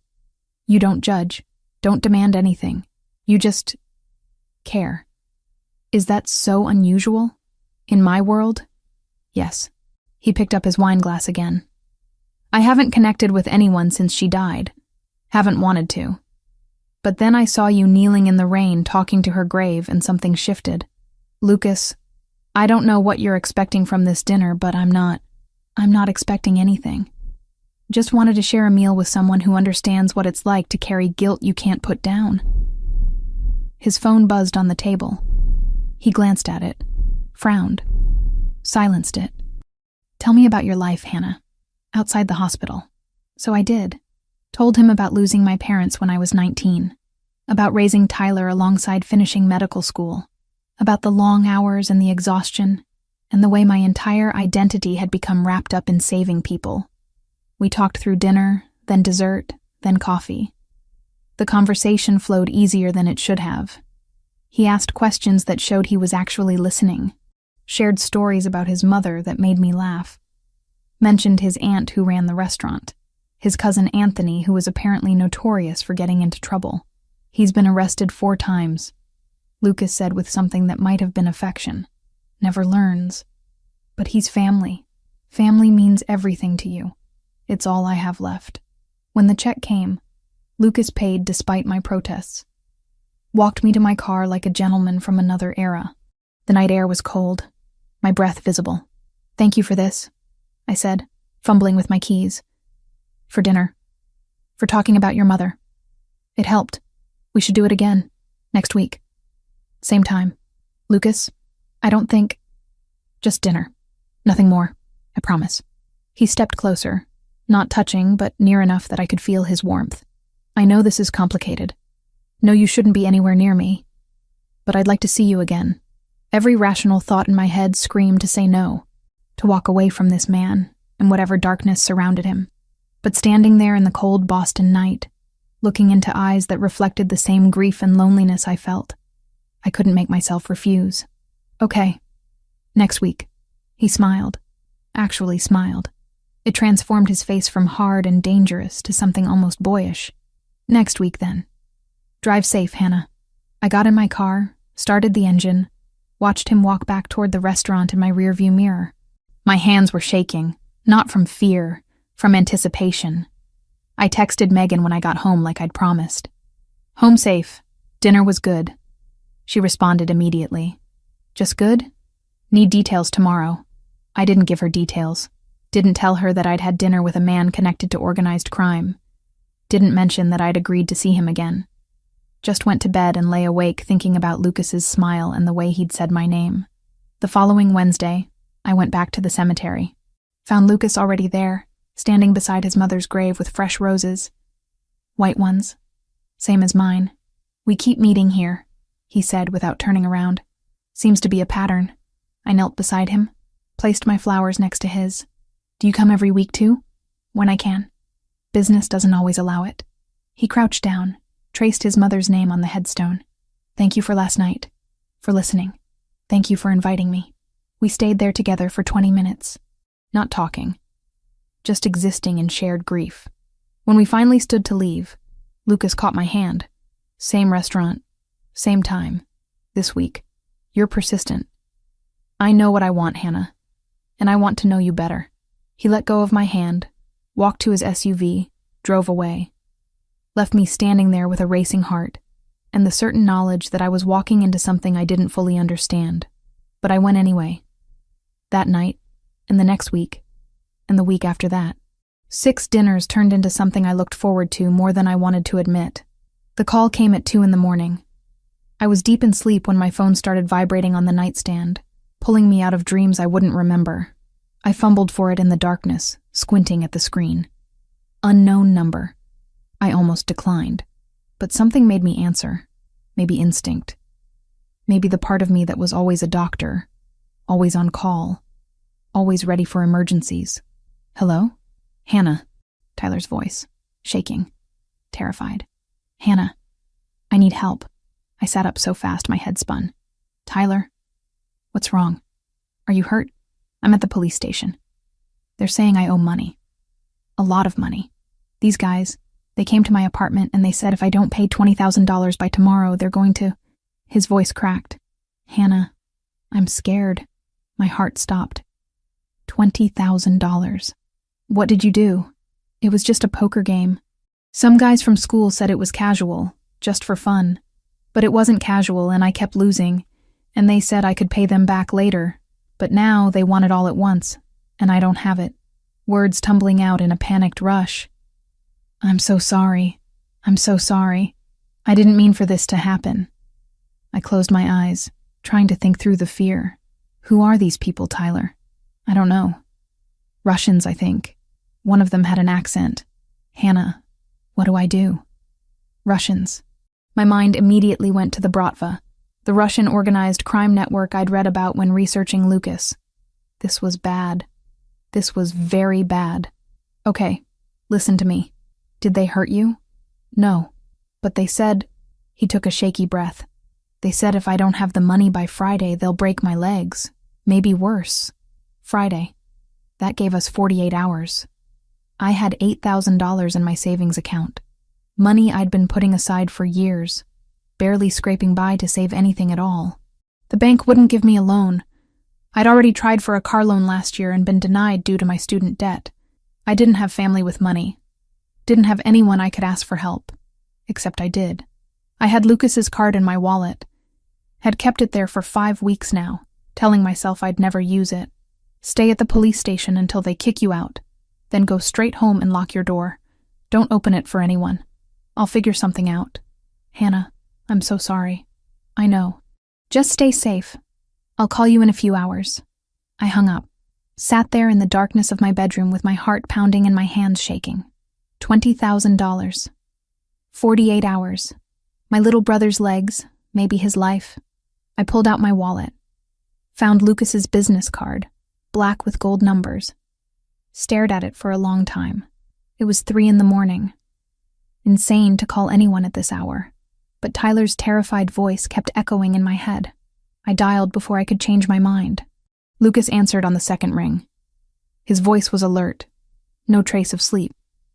You don't judge. Don't demand anything. You just... care. Is that so unusual? In my world? Yes. He picked up his wine glass again. I haven't connected with anyone since she died. Haven't wanted to. But then I saw you kneeling in the rain talking to her grave and something shifted. Lucas, I don't know what you're expecting from this dinner, but I'm not expecting anything. Just wanted to share a meal with someone who understands what it's like to carry guilt you can't put down. His phone buzzed on the table. He glanced at it, frowned, silenced it. Tell me about your life, Hannah. Outside the hospital. So I did. Told him about losing my parents when I was 19. About raising Tyler alongside finishing medical school. About the long hours and the exhaustion, and the way my entire identity had become wrapped up in saving people. We talked through dinner, then dessert, then coffee. The conversation flowed easier than it should have. He asked questions that showed he was actually listening. Shared stories about his mother that made me laugh. Mentioned his aunt who ran the restaurant. his cousin Anthony, who was apparently notorious for getting into trouble. He's been arrested 4 times, Lucas said with something that might have been affection. Never learns. But he's family. Family means everything to you. It's all I have left. When the check came, Lucas paid despite my protests. Walked me to my car like a gentleman from another era. The night air was cold, my breath visible. "Thank you for this," I said, fumbling with my keys. "For dinner. For talking about your mother. It helped. We should do it again. Next week. Same time. Lucas, I don't think... Just dinner. Nothing more. I promise." He stepped closer, not touching, but near enough that I could feel his warmth. "I know this is complicated. No, you shouldn't be anywhere near me. But I'd like to see you again." Every rational thought in my head screamed to say no, to walk away from this man and whatever darkness surrounded him. But standing there in the cold Boston night, looking into eyes that reflected the same grief and loneliness I felt, I couldn't make myself refuse. "Okay. Next week." He smiled. Actually smiled. It transformed his face from hard and dangerous to something almost boyish. "Next week, then. Drive safe, Hannah." I got in my car, started the engine, watched him walk back toward the restaurant in my rearview mirror. My hands were shaking, not from fear, from anticipation. I texted Megan when I got home like I'd promised. "Home safe. Dinner was good." She responded immediately. "Just good? Need details tomorrow." I didn't give her details. Didn't tell her that I'd had dinner with a man connected to organized crime. Didn't mention that I'd agreed to see him again. Just went to bed and lay awake thinking about Lucas's smile and the way he'd said my name. The following Wednesday, I went back to the cemetery. Found Lucas already there, standing beside his mother's grave with fresh roses. White ones. Same as mine. "We keep meeting here," he said without turning around. "Seems to be a pattern." I knelt beside him, placed my flowers next to his. "Do you come every week too?" "When I can. Business doesn't always allow it." He crouched down, traced his mother's name on the headstone. "Thank you for last night. For listening. Thank you for inviting me." We stayed there together for 20 minutes. Not talking. Just existing in shared grief. When we finally stood to leave, Lucas caught my hand. "Same restaurant. Same time. This week. You're persistent. I know what I want, Hannah. And I want to know you better." He let go of my hand, walked to his SUV, drove away. Left me standing there with a racing heart, and the certain knowledge that I was walking into something I didn't fully understand. But I went anyway. That night, and the next week, and the week after that. 6 dinners turned into something I looked forward to more than I wanted to admit. The call came at 2 a.m. I was deep in sleep when my phone started vibrating on the nightstand, pulling me out of dreams I wouldn't remember. I fumbled for it in the darkness, squinting at the screen. Unknown number. I almost declined, but something made me answer. Maybe instinct. Maybe the part of me that was always a doctor, always on call, always ready for emergencies. "Hello?" "Hannah," Tyler's voice, shaking, terrified. "Hannah, I need help." I sat up so fast my head spun. "Tyler? What's wrong? Are you hurt? I'm at the police station. They're saying I owe money. A lot of money. These guys, they came to my apartment and they said if I don't pay $20,000 by tomorrow, they're going to..." His voice cracked. "Hannah, I'm scared." My heart stopped. $20,000. "What did you do?" "It was just a poker game. Some guys from school said it was casual, just for fun. But it wasn't casual and I kept losing, and they said I could pay them back later. But now they want it all at once, and I don't have it." Words tumbling out in a panicked rush. "I'm so sorry. I'm so sorry. I didn't mean for this to happen." I closed my eyes, trying to think through the fear. Who are these people, Tyler? I don't know. Russians, I think. One of them had an accent. "Hannah, what do I do?" Russians. My mind immediately went to the Bratva, the Russian organized crime network I'd read about when researching Lucas. This was bad. This was very bad. "Okay, listen to me. Did they hurt you?" "No. But they said..." He took a shaky breath. "They said if I don't have the money by Friday, they'll break my legs. Maybe worse." Friday. That gave us 48 hours. I had $8,000 in my savings account. Money I'd been putting aside for years, barely scraping by to save anything at all. The bank wouldn't give me a loan. I'd already tried for a car loan last year and been denied due to my student debt. I didn't have family with money. Didn't have anyone I could ask for help. Except I did. I had Lucas's card in my wallet. Had kept it there for 5 weeks now, telling myself I'd never use it. Stay at the police station until they kick you out. Then go straight home and lock your door. Don't open it for anyone. I'll figure something out. Hannah, I'm so sorry. I know. Just stay safe. I'll call you in a few hours. I hung up. Sat there in the darkness of my bedroom with my heart pounding and my hands shaking. $20,000. 48 hours. My little brother's legs, maybe his life. I pulled out my wallet. Found Lucas's business card, black with gold numbers. Stared at it for a long time. It was 3 a.m. Insane to call anyone at this hour, but Tyler's terrified voice kept echoing in my head. I dialed before I could change my mind. Lucas answered on the second ring. His voice was alert. No trace of sleep.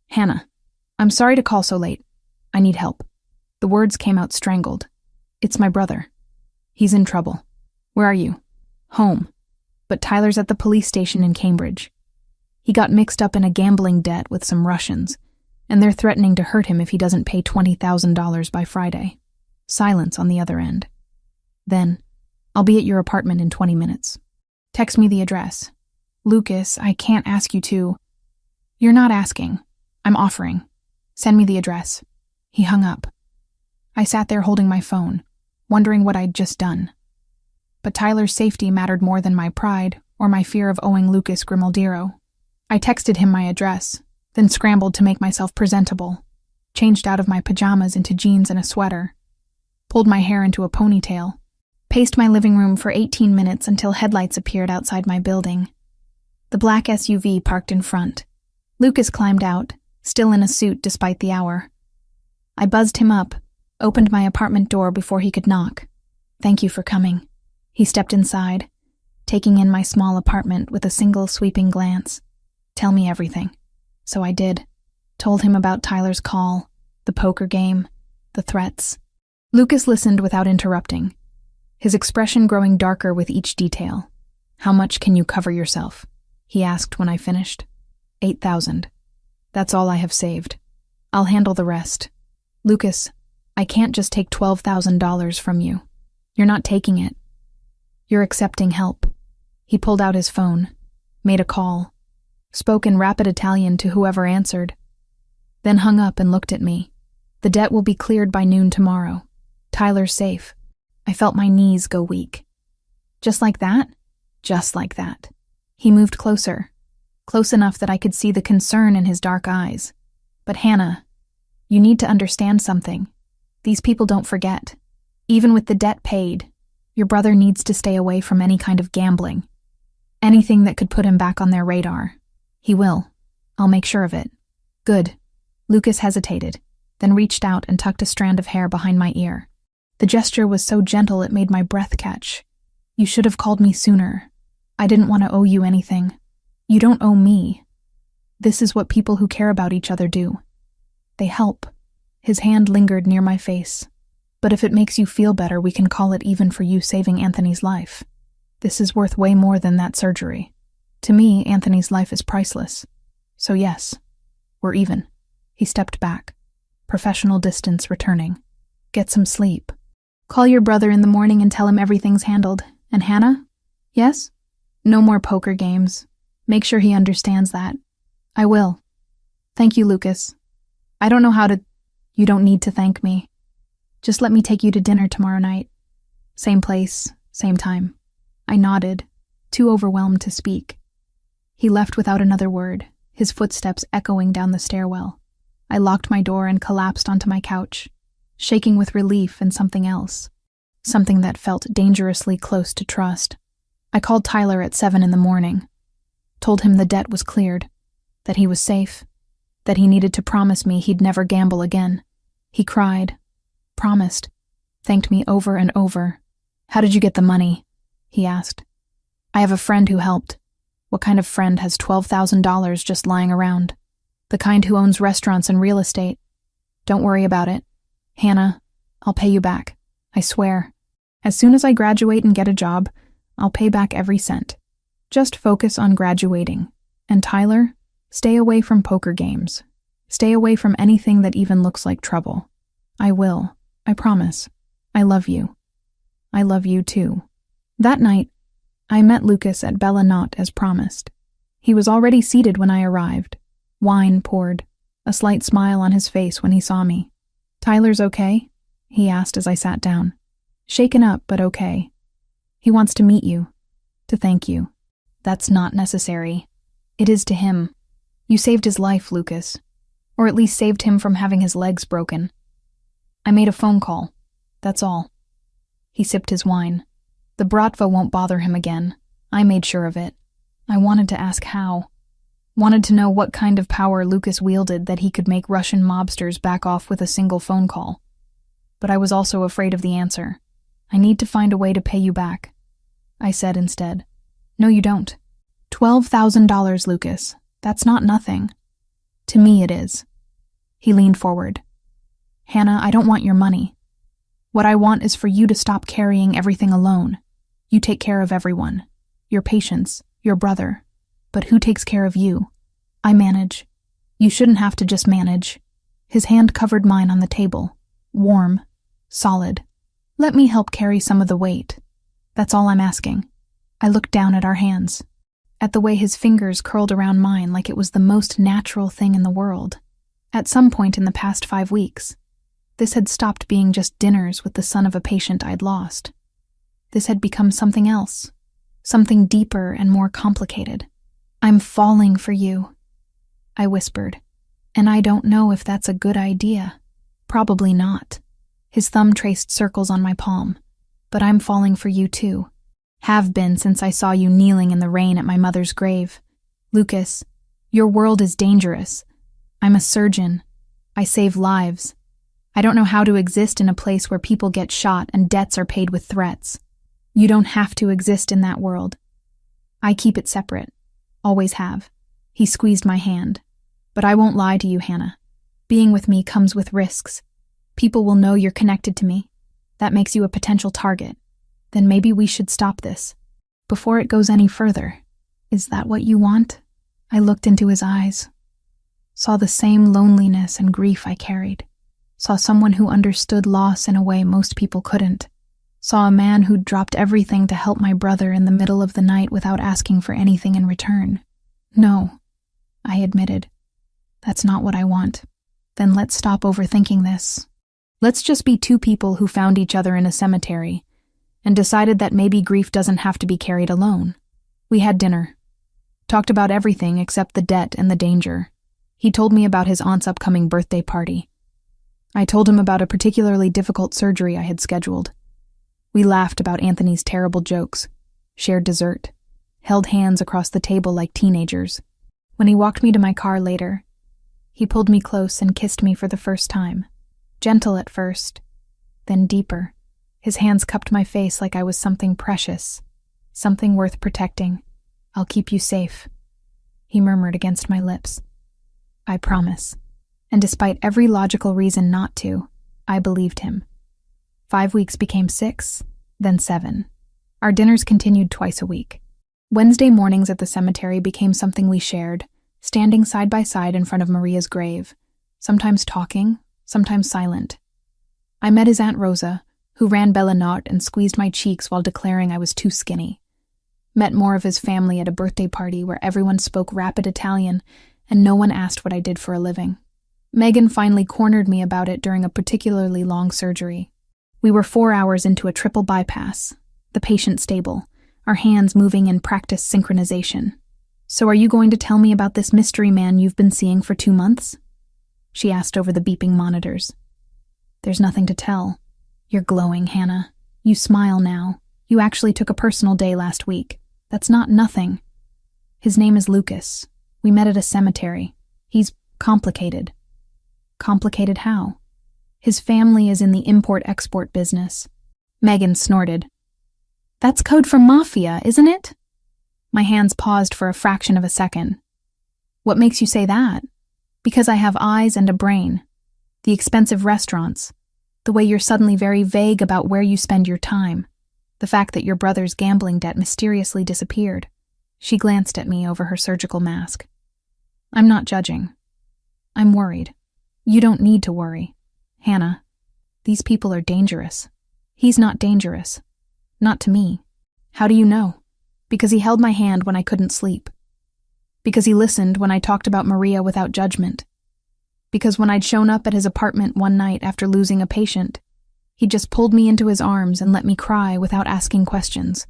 Hannah, I'm sorry to call so late. I need help. The words came out strangled. It's my brother. He's in trouble. Where are you? Home. But Tyler's at the police station in Cambridge. He got mixed up in a gambling debt with some Russians, and they're threatening to hurt him if he doesn't pay $20,000 by Friday. Silence on the other end. Then, I'll be at your apartment in 20 minutes. Text me the address. Lucas, I can't ask you to. You're not asking. I'm offering. Send me the address. He hung up. I sat there holding my phone, wondering what I'd just done. But Tyler's safety mattered more than my pride or my fear of owing Lucas Grimaldiro. I texted him my address, then scrambled to make myself presentable, changed out of my pajamas into jeans and a sweater, pulled my hair into a ponytail, paced my living room for 18 minutes until headlights appeared outside my building. The black SUV parked in front. Lucas climbed out, still in a suit despite the hour. I buzzed him up, opened my apartment door before he could knock. Thank you for coming. He stepped inside, taking in my small apartment with a single sweeping glance. Tell me everything. So I did. Told him about Tyler's call, the poker game, the threats. Lucas listened without interrupting, his expression growing darker with each detail. How much can you cover yourself? He asked when I finished. 8,000. That's all I have saved. I'll handle the rest. Lucas, I can't just take $12,000 from you. You're not taking it. You're accepting help. He pulled out his phone, made a call, spoke in rapid Italian to whoever answered, then hung up and looked at me. The debt will be cleared by noon tomorrow. Tyler's safe. I felt my knees go weak. Just like that? Just like that. He moved closer, close enough that I could see the concern in his dark eyes. But Hannah, you need to understand something. These people don't forget. Even with the debt paid, your brother needs to stay away from any kind of gambling. Anything that could put him back on their radar. He will. I'll make sure of it. Good. Lucas hesitated, then reached out and tucked a strand of hair behind my ear. The gesture was so gentle it made my breath catch. You should have called me sooner. I didn't want to owe you anything. You don't owe me. This is what people who care about each other do. They help. His hand lingered near my face. But if it makes you feel better, we can call it even for you saving Anthony's life. This is worth way more than that surgery. To me, Anthony's life is priceless. So yes, we're even. He stepped back, professional distance returning. Get some sleep. Call your brother in the morning and tell him everything's handled. And Hannah? Yes? No more poker games. Make sure he understands that. I will. Thank you, Lucas. I don't know how to... You don't need to thank me. Just let me take you to dinner tomorrow night. Same place, same time. I nodded, too overwhelmed to speak. He left without another word, his footsteps echoing down the stairwell. I locked my door and collapsed onto my couch, shaking with relief and something else. Something that felt dangerously close to trust. I called Tyler at 7 a.m, told him the debt was cleared, that he was safe, that he needed to promise me he'd never gamble again. He cried, promised, thanked me over and over. How did you get the money? He asked. I have a friend who helped. What kind of friend has $12,000 just lying around? The kind who owns restaurants and real estate. Don't worry about it. Hannah, I'll pay you back. I swear. As soon as I graduate and get a job, I'll pay back every cent. Just focus on graduating. And Tyler, stay away from poker games. Stay away from anything that even looks like trouble. I will. I promise. I love you. I love you too. That night, I met Lucas at Bella Knott as promised. He was already seated when I arrived. Wine poured, a slight smile on his face when he saw me. Tyler's okay? He asked as I sat down. Shaken up, but okay. He wants to meet you. To thank you. That's not necessary. It is to him. You saved his life, Lucas. Or at least saved him from having his legs broken. I made a phone call. That's all. He sipped his wine. The bratva won't bother him again. I made sure of it. I wanted to ask how. Wanted to know what kind of power Lucas wielded that he could make Russian mobsters back off with a single phone call. But I was also afraid of the answer. I need to find a way to pay you back. I said instead. No, you don't. $12,000, Lucas. That's not nothing. To me, it is. He leaned forward. Hannah, I don't want your money. What I want is for you to stop carrying everything alone. You take care of everyone. Your patients, your brother. But who takes care of you? I manage. You shouldn't have to just manage. His hand covered mine on the table. Warm. Solid. Let me help carry some of the weight. That's all I'm asking. I looked down at our hands. At the way his fingers curled around mine like it was the most natural thing in the world. At some point in the past 5 weeks, this had stopped being just dinners with the son of a patient I'd lost. This had become something else. Something deeper and more complicated. I'm falling for you, I whispered. And I don't know if that's a good idea. Probably not. His thumb traced circles on my palm. But I'm falling for you too. Have been since I saw you kneeling in the rain at my mother's grave. Lucas, your world is dangerous. I'm a surgeon. I save lives. I don't know how to exist in a place where people get shot and debts are paid with threats. You don't have to exist in that world. I keep it separate. Always have. He squeezed my hand. But I won't lie to you, Hannah. Being with me comes with risks. People will know you're connected to me. That makes you a potential target. Then maybe we should stop this. Before it goes any further. Is that what you want? I looked into his eyes. Saw the same loneliness and grief I carried. Saw someone who understood loss in a way most people couldn't. Saw a man who'd dropped everything to help my brother in the middle of the night without asking for anything in return. No, I admitted. That's not what I want. Then let's stop overthinking this. Let's just be two people who found each other in a cemetery and decided that maybe grief doesn't have to be carried alone. We had dinner. Talked about everything except the debt and the danger. He told me about his aunt's upcoming birthday party. I told him about a particularly difficult surgery I had scheduled. We laughed about Anthony's terrible jokes, shared dessert, held hands across the table like teenagers. When he walked me to my car later, he pulled me close and kissed me for the first time. Gentle at first, then deeper. His hands cupped my face like I was something precious, something worth protecting. I'll keep you safe, he murmured against my lips. I promise. And despite every logical reason not to, I believed him. 5 weeks became 6, then 7. Our dinners continued twice a week. Wednesday mornings at the cemetery became something we shared, standing side by side in front of Maria's grave, sometimes talking, sometimes silent. I met his Aunt Rosa, who ran Bella Knott and squeezed my cheeks while declaring I was too skinny. Met more of his family at a birthday party where everyone spoke rapid Italian and no one asked what I did for a living. Megan finally cornered me about it during a particularly long surgery. We were 4 hours into a triple bypass, the patient stable, our hands moving in practice synchronization. So are you going to tell me about this mystery man you've been seeing for 2 months? She asked over the beeping monitors. There's nothing to tell. You're glowing, Hannah. You smile now. You actually took a personal day last week. That's not nothing. His name is Lucas. We met at a cemetery. He's complicated. Complicated how? His family is in the import-export business. Megan snorted. That's code for Mafia, isn't it? My hands paused for a fraction of a second. What makes you say that? Because I have eyes and a brain. The expensive restaurants. The way you're suddenly very vague about where you spend your time. The fact that your brother's gambling debt mysteriously disappeared. She glanced at me over her surgical mask. I'm not judging. I'm worried. You don't need to worry. Hannah, these people are dangerous. He's not dangerous. Not to me. How do you know? Because he held my hand when I couldn't sleep. Because he listened when I talked about Maria without judgment. Because when I'd shown up at his apartment one night after losing a patient, he just pulled me into his arms and let me cry without asking questions.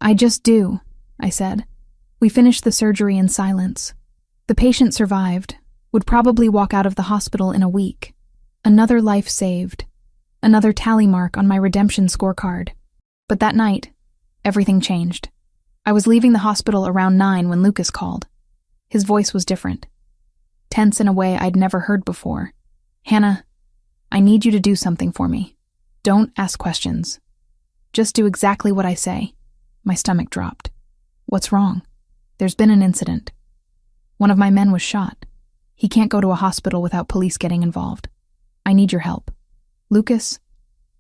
I just do, I said. We finished the surgery in silence. The patient survived, would probably walk out of the hospital in a week. Another life saved. Another tally mark on my redemption scorecard. But that night, everything changed. I was leaving the hospital around 9 when Lucas called. His voice was different. Tense in a way I'd never heard before. Hannah, I need you to do something for me. Don't ask questions. Just do exactly what I say. My stomach dropped. What's wrong? There's been an incident. One of my men was shot. He can't go to a hospital without police getting involved. I need your help. Lucas,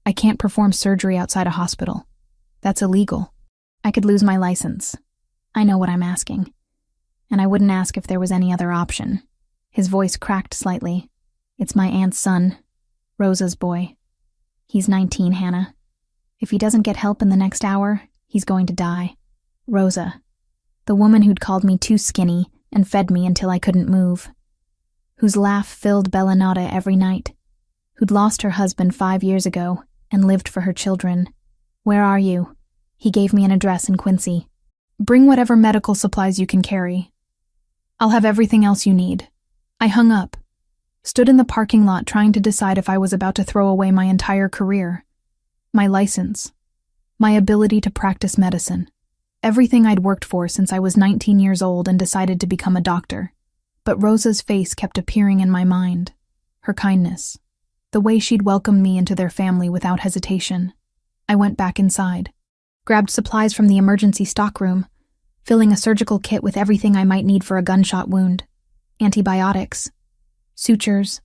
I can't perform surgery outside a hospital. That's illegal. I could lose my license. I know what I'm asking. And I wouldn't ask if there was any other option. His voice cracked slightly. It's my aunt's son, Rosa's boy. He's 19, Hannah. If he doesn't get help in the next hour, he's going to die. Rosa, the woman who'd called me too skinny and fed me until I couldn't move. Whose laugh filled Bellinata every night. Who'd lost her husband 5 years ago and lived for her children. Where are you? He gave me an address in Quincy. Bring whatever medical supplies you can carry. I'll have everything else you need. I hung up, stood in the parking lot trying to decide if I was about to throw away my entire career. My license. My ability to practice medicine. Everything I'd worked for since I was 19 years old and decided to become a doctor. But Rosa's face kept appearing in my mind. Her kindness. The way she'd welcomed me into their family without hesitation. I went back inside. Grabbed supplies from the emergency stockroom, filling a surgical kit with everything I might need for a gunshot wound. Antibiotics, sutures,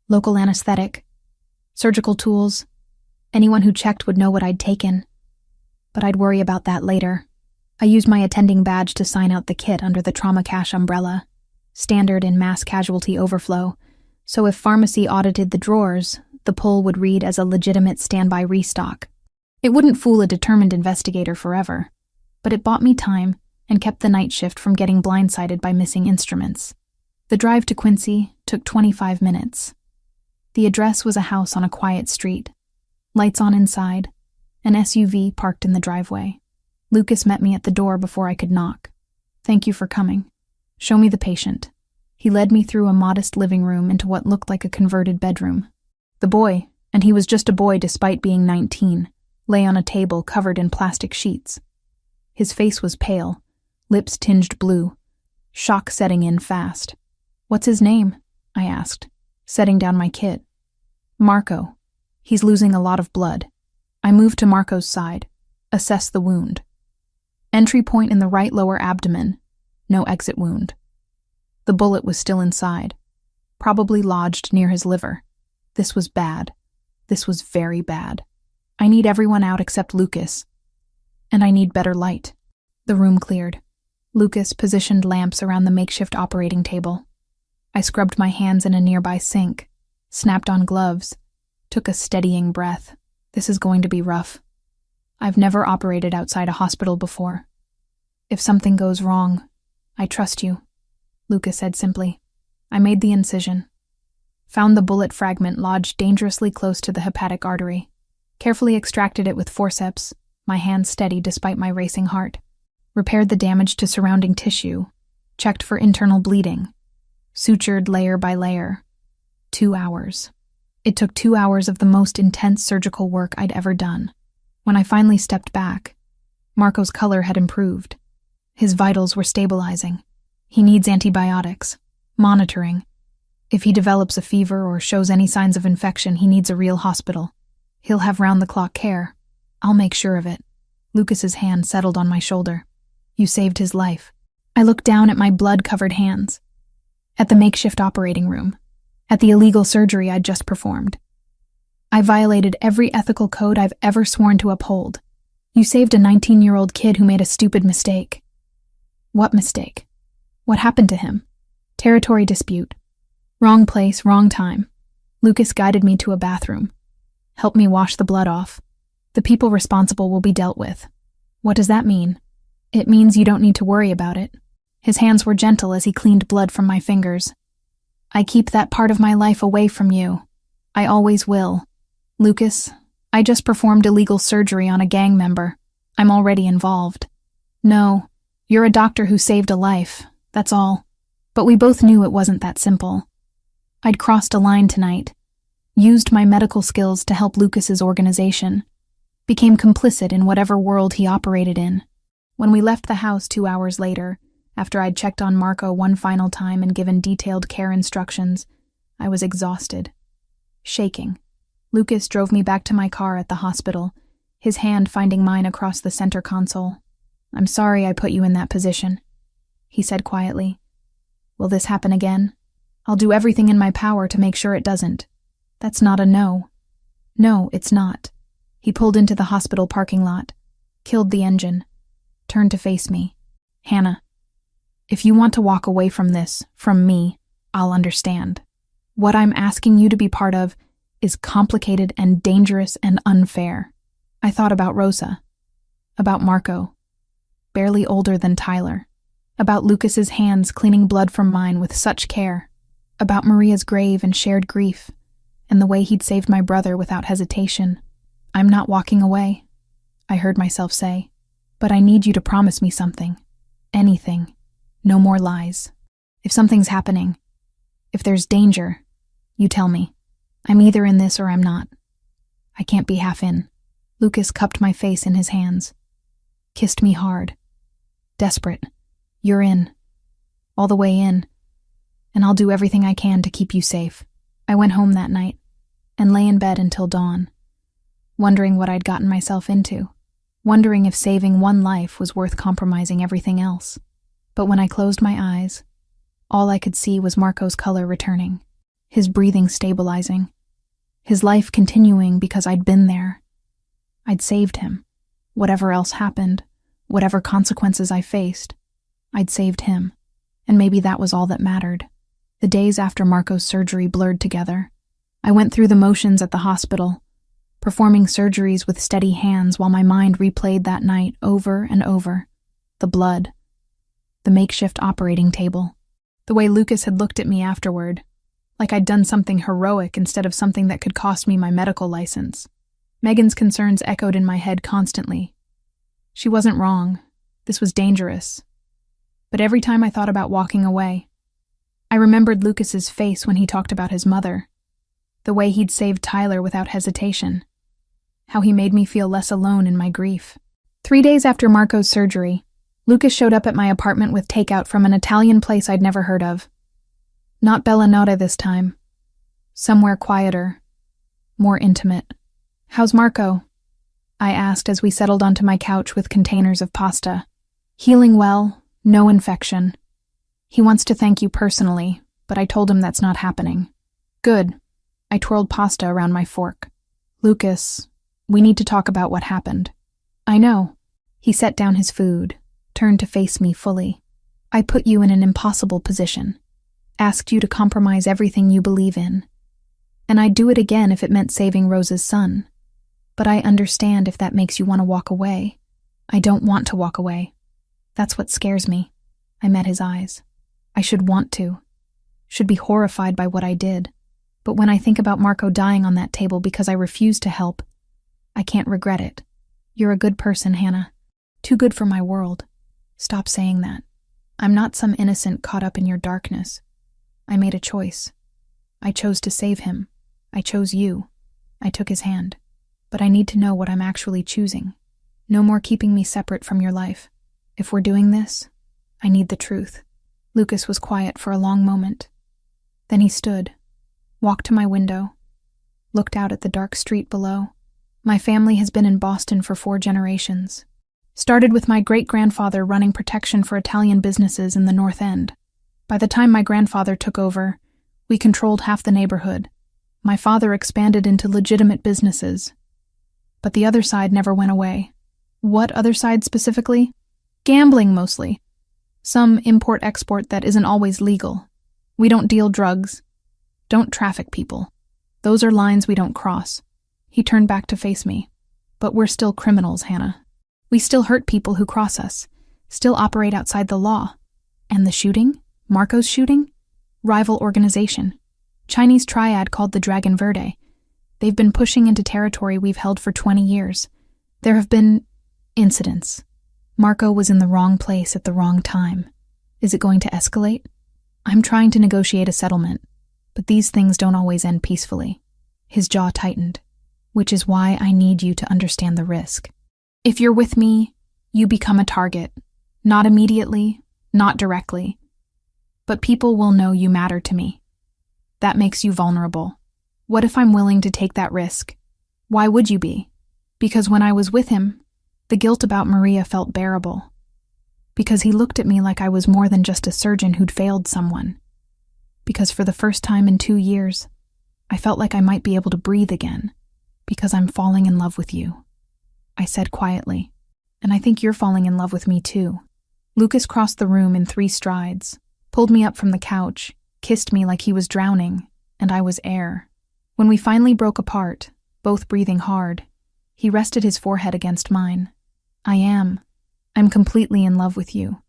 local anesthetic, surgical tools. Anyone who checked would know what I'd taken. But I'd worry about that later. I used my attending badge to sign out the kit under the trauma cash umbrella, standard in mass casualty overflow, so if pharmacy audited the drawers, the pull would read as a legitimate standby restock. It wouldn't fool a determined investigator forever, but it bought me time and kept the night shift from getting blindsided by missing instruments. The drive to Quincy took 25 minutes. The address was a house on a quiet street. Lights on inside, an SUV parked in the driveway. Lucas met me at the door before I could knock. Thank you for coming. Show me the patient. He led me through a modest living room into what looked like a converted bedroom. The boy, and he was just a boy despite being 19, lay on a table covered in plastic sheets. His face was pale, lips tinged blue, shock setting in fast. What's his name? I asked, setting down my kit. Marco. He's losing a lot of blood. I moved to Marco's side, assessed the wound. Entry point in the right lower abdomen, no exit wound. The bullet was still inside, probably lodged near his liver. This was bad. This was very bad. I need everyone out except Lucas. And I need better light. The room cleared. Lucas positioned lamps around the makeshift operating table. I scrubbed my hands in a nearby sink, snapped on gloves, took a steadying breath. This is going to be rough. I've never operated outside a hospital before. If something goes wrong, I trust you, Lucas said simply. I made the incision. Found the bullet fragment lodged dangerously close to the hepatic artery. Carefully extracted it with forceps, my hand steady despite my racing heart. Repaired the damage to surrounding tissue. Checked for internal bleeding. Sutured layer by layer. 2 hours. It took 2 hours of the most intense surgical work I'd ever done. When I finally stepped back, Marco's color had improved. His vitals were stabilizing. He needs antibiotics, monitoring. If he develops a fever or shows any signs of infection, he needs a real hospital. He'll have round-the-clock care. I'll make sure of it. Lucas's hand settled on my shoulder. You saved his life. I looked down at my blood-covered hands. At the makeshift operating room. At the illegal surgery I'd just performed. I violated every ethical code I've ever sworn to uphold. You saved a 19-year-old kid who made a stupid mistake. What mistake? What happened to him? Territory dispute. Wrong place, wrong time. Lucas guided me to a bathroom. Helped me wash the blood off. The people responsible will be dealt with. What does that mean? It means you don't need to worry about it. His hands were gentle as he cleaned blood from my fingers. I keep that part of my life away from you. I always will. Lucas, I just performed illegal surgery on a gang member. I'm already involved. No, you're a doctor who saved a life, that's all. But we both knew it wasn't that simple. I'd crossed a line tonight, used my medical skills to help Lucas's organization, became complicit in whatever world he operated in. When we left the house 2 hours later, after I'd checked on Marco one final time and given detailed care instructions, I was exhausted, shaking. Lucas drove me back to my car at the hospital, his hand finding mine across the center console. "I'm sorry I put you in that position," he said quietly. "Will this happen again? I'll do everything in my power to make sure it doesn't." "That's not a no." "No, it's not." He pulled into the hospital parking lot, killed the engine, turned to face me. "Hannah, if you want to walk away from this, from me, I'll understand. What I'm asking you to be part of is complicated and dangerous and unfair." I thought about Rosa, about Marco, barely older than Tyler, about Lucas's hands cleaning blood from mine with such care, about Maria's grave and shared grief, and the way he'd saved my brother without hesitation. "I'm not walking away," I heard myself say, "but I need you to promise me something. Anything. No more lies. If something's happening, if there's danger, you tell me. I'm either in this or I'm not. I can't be half in." Lucas cupped my face in his hands, kissed me hard. "Desperate. You're in. All the way in. And I'll do everything I can to keep you safe." I went home that night and lay in bed until dawn, wondering what I'd gotten myself into, wondering if saving one life was worth compromising everything else. But when I closed my eyes, all I could see was Marco's color returning, his breathing stabilizing, his life continuing because I'd been there. I'd saved him. Whatever else happened, whatever consequences I faced, I'd saved him, and maybe that was all that mattered. The days after Marco's surgery blurred together. I went through the motions at the hospital, performing surgeries with steady hands while my mind replayed that night over and over. The blood, the makeshift operating table, the way Lucas had looked at me afterward, like I'd done something heroic instead of something that could cost me my medical license. Megan's concerns echoed in my head constantly. She wasn't wrong. This was dangerous. But every time I thought about walking away, I remembered Lucas's face when he talked about his mother, the way he'd saved Tyler without hesitation, how he made me feel less alone in my grief. 3 days after Marco's surgery, Lucas showed up at my apartment with takeout from an Italian place I'd never heard of. Not Bella Nota this time. Somewhere quieter, more intimate. "How's Marco?" I asked as we settled onto my couch with containers of pasta. "Healing well, no infection. He wants to thank you personally, but I told him that's not happening." "Good." I twirled pasta around my fork. "Lucas, we need to talk about what happened." "I know." He set down his food, turned to face me fully. "I put you in an impossible position, asked you to compromise everything you believe in, and I'd do it again if it meant saving Rose's son. But I understand if that makes you want to walk away. I don't want to walk away. That's what scares me." I met his eyes. I should want to, should be horrified by what I did. But when I think about Marco dying on that table because I refused to help, I can't regret it. "You're a good person, Hannah. Too good for my world." "Stop saying that. I'm not some innocent caught up in your darkness. I made a choice. I chose to save him. I chose you. I took his hand. But I need to know what I'm actually choosing. No more keeping me separate from your life. If we're doing this, I need the truth." Lucas was quiet for a long moment. Then he stood, walked to my window, looked out at the dark street below. "My family has been in Boston for 4 generations. Started with my great-grandfather running protection for Italian businesses in the North End. By the time my grandfather took over, we controlled half the neighborhood. My father expanded into legitimate businesses. But the other side never went away. What other side specifically? Gambling mostly. Some import-export that isn't always legal. We don't deal drugs. Don't traffic people. Those are lines we don't cross. He turned back to face me. But we're still criminals, Hannah. We still hurt people who cross us. Still operate outside the law. And the shooting? Marco's shooting? Rival organization. Chinese triad called the Dragon Verde. They've been pushing into territory we've held for 20 years. There have been incidents. Marco was in the wrong place at the wrong time. Is it going to escalate? I'm trying to negotiate a settlement, but these things don't always end peacefully. His jaw tightened, which is why I need you to understand the risk. If you're with me, you become a target. Not immediately, not directly. But people will know you matter to me. That makes you vulnerable. What if I'm willing to take that risk? Why would you be? Because when I was with him, the guilt about Maria felt bearable. Because he looked at me like I was more than just a surgeon who'd failed someone. Because for the first time in 2 years, I felt like I might be able to breathe again. Because I'm falling in love with you. I said quietly. And I think you're falling in love with me too. Lucas crossed the room in 3 strides, pulled me up from the couch, kissed me like he was drowning, and I was air. When we finally broke apart, both breathing hard, he rested his forehead against mine. I'm completely in love with you.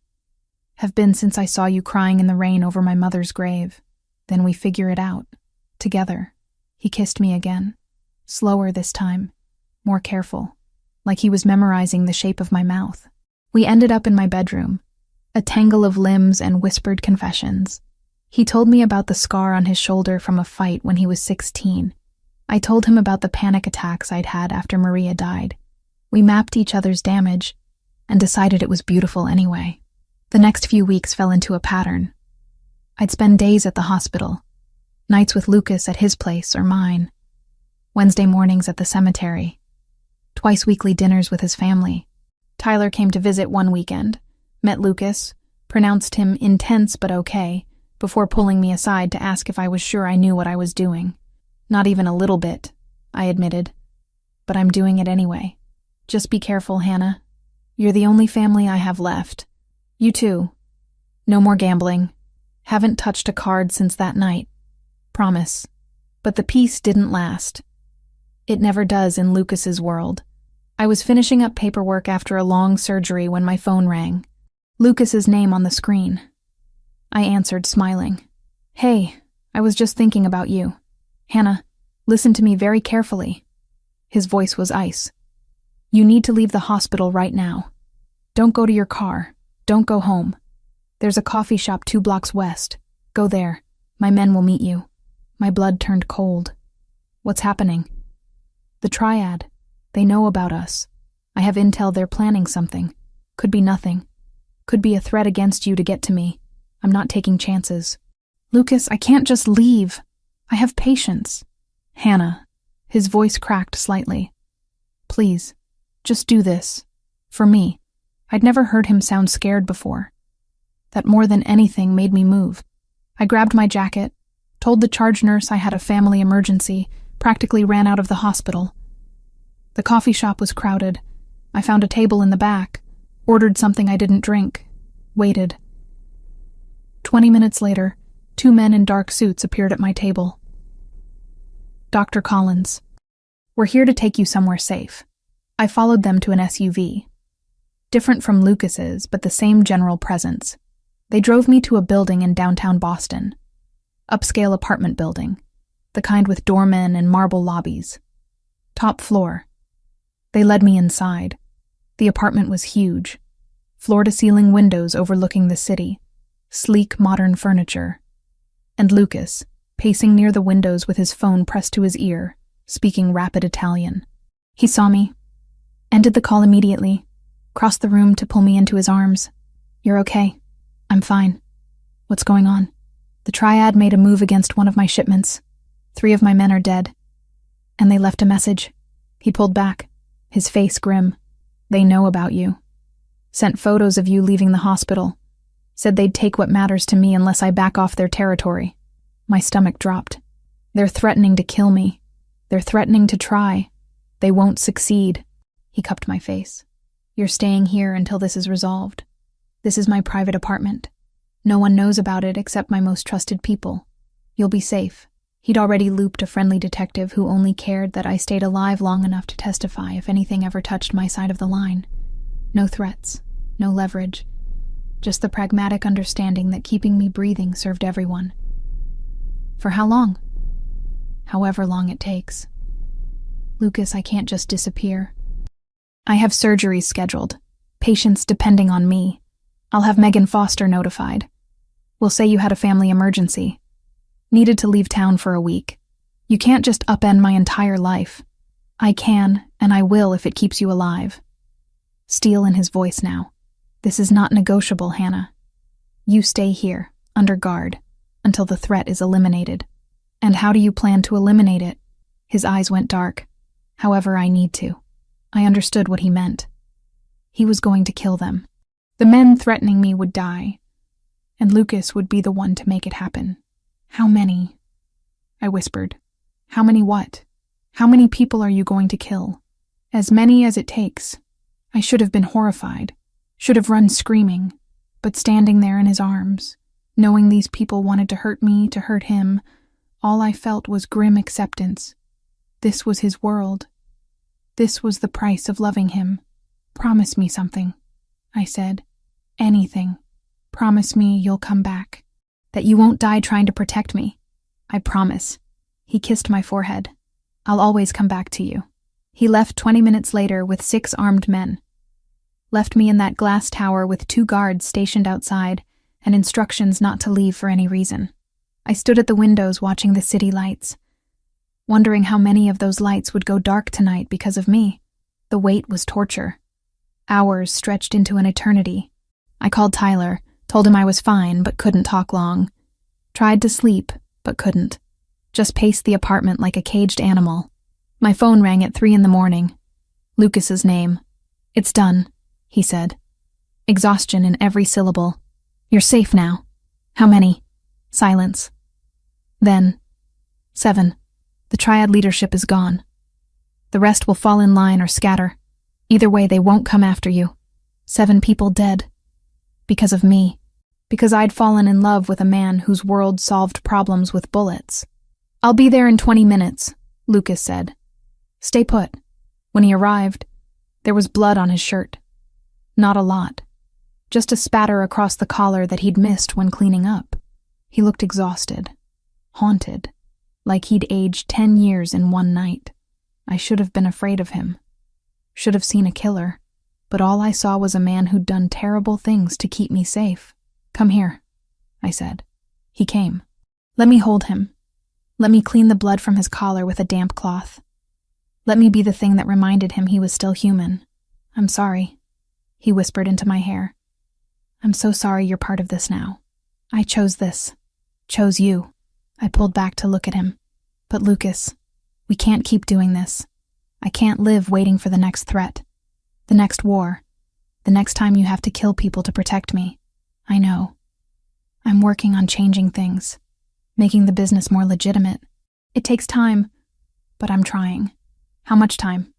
Have been since I saw you crying in the rain over my mother's grave. Then we figure it out. Together. He kissed me again. Slower this time. More careful. Like he was memorizing the shape of my mouth. We ended up in my bedroom. A tangle of limbs and whispered confessions. He told me about the scar on his shoulder from a fight when he was 16. I told him about the panic attacks I'd had after Maria died. We mapped each other's damage and decided it was beautiful anyway. The next few weeks fell into a pattern. I'd spend days at the hospital, nights with Lucas at his place or mine, Wednesday mornings at the cemetery, twice weekly dinners with his family. Tyler came to visit one weekend, met Lucas, pronounced him intense but okay, before pulling me aside to ask if I was sure I knew what I was doing. Not even a little bit, I admitted. But I'm doing it anyway. Just be careful, Hannah. You're the only family I have left. You too. No more gambling. Haven't touched a card since that night. Promise. But the peace didn't last. It never does in Lucas's world. I was finishing up paperwork after a long surgery when my phone rang. Lucas's name on the screen. I answered, smiling. Hey, I was just thinking about you. Hannah, listen to me very carefully. His voice was ice. You need to leave the hospital right now. Don't go to your car. Don't go home. There's a coffee shop 2 blocks west. Go there. My men will meet you. My blood turned cold. What's happening? The triad. They know about us. I have intel they're planning something. Could be nothing. Could be a threat against you to get to me. I'm not taking chances. Lucas, I can't just leave. I have patience. Hannah. His voice cracked slightly. Please, just do this. For me. I'd never heard him sound scared before. That more than anything made me move. I grabbed my jacket, told the charge nurse I had a family emergency, practically ran out of the hospital. The coffee shop was crowded. I found a table in the back, ordered something I didn't drink, waited. 20 minutes later, 2 men in dark suits appeared at my table. Dr. Collins. We're here to take you somewhere safe. I followed them to an SUV. Different from Lucas's, but the same general presence. They drove me to a building in downtown Boston. Upscale apartment building. The kind with doormen and marble lobbies. Top floor. They led me inside. The apartment was huge. Floor-to-ceiling windows overlooking the city. Sleek, modern furniture. And Lucas, pacing near the windows with his phone pressed to his ear, speaking rapid Italian. He saw me. Ended the call immediately. Crossed the room to pull me into his arms. You're okay. I'm fine. What's going on? The triad made a move against one of my shipments. 3 of my men are dead. And they left a message. He pulled back, his face grim. They know about you. Sent photos of you leaving the hospital. Said they'd take what matters to me unless I back off their territory. My stomach dropped. They're threatening to kill me. They're threatening to try. They won't succeed. He cupped my face. You're staying here until this is resolved. This is my private apartment. No one knows about it except my most trusted people. You'll be safe. He'd already looped a friendly detective who only cared that I stayed alive long enough to testify if anything ever touched my side of the line. No threats, no leverage. Just the pragmatic understanding that keeping me breathing served everyone. For how long? However long it takes. Lucas, I can't just disappear. I have surgeries scheduled, patients depending on me. I'll have Megan Foster notified. We'll say you had a family emergency. Needed to leave town for a week. You can't just upend my entire life. I can, and I will if it keeps you alive. Steel in his voice now. This is not negotiable, Hannah. You stay here, under guard, until the threat is eliminated. And how do you plan to eliminate it? His eyes went dark. However, I need to. I understood what he meant. He was going to kill them. The men threatening me would die, and Lucas would be the one to make it happen. How many? I whispered. How many what? How many people are you going to kill? As many as it takes. I should have been horrified, should have run screaming, but standing there in his arms, knowing these people wanted to hurt me, to hurt him, all I felt was grim acceptance. This was his world. This was the price of loving him. Promise me something, I said. Anything. Promise me you'll come back. That you won't die trying to protect me. I promise. He kissed my forehead. I'll always come back to you. He left 20 minutes later with 6 armed men. Left me in that glass tower with 2 guards stationed outside and instructions not to leave for any reason. I stood at the windows watching the city lights, wondering how many of those lights would go dark tonight because of me. The wait was torture. Hours stretched into an eternity. I called Tyler, told him I was fine but couldn't talk long. Tried to sleep, but couldn't. Just paced the apartment like a caged animal. My phone rang at 3 a.m. Lucas's name. It's done, he said. Exhaustion in every syllable. You're safe now. How many? Silence. Then, 7. The triad leadership is gone. The rest will fall in line or scatter. Either way, they won't come after you. 7 people dead. Because of me. Because I'd fallen in love with a man whose world solved problems with bullets. I'll be there in 20 minutes, Lucas said. Stay put. When he arrived, there was blood on his shirt. Not a lot. Just a spatter across the collar that he'd missed when cleaning up. He looked exhausted. Haunted. Like he'd aged 10 years in one night. I should have been afraid of him. Should have seen a killer. But all I saw was a man who'd done terrible things to keep me safe. Come here, I said. He came. Let me hold him. Let me clean the blood from his collar with a damp cloth. Let me be the thing that reminded him he was still human. I'm sorry, he whispered into my hair. I'm so sorry you're part of this now. I chose this. Chose you. I pulled back to look at him. But Lucas, we can't keep doing this. I can't live waiting for the next threat. The next war. The next time you have to kill people to protect me. I know. I'm working on changing things. Making the business more legitimate. It takes time, but I'm trying. How much time?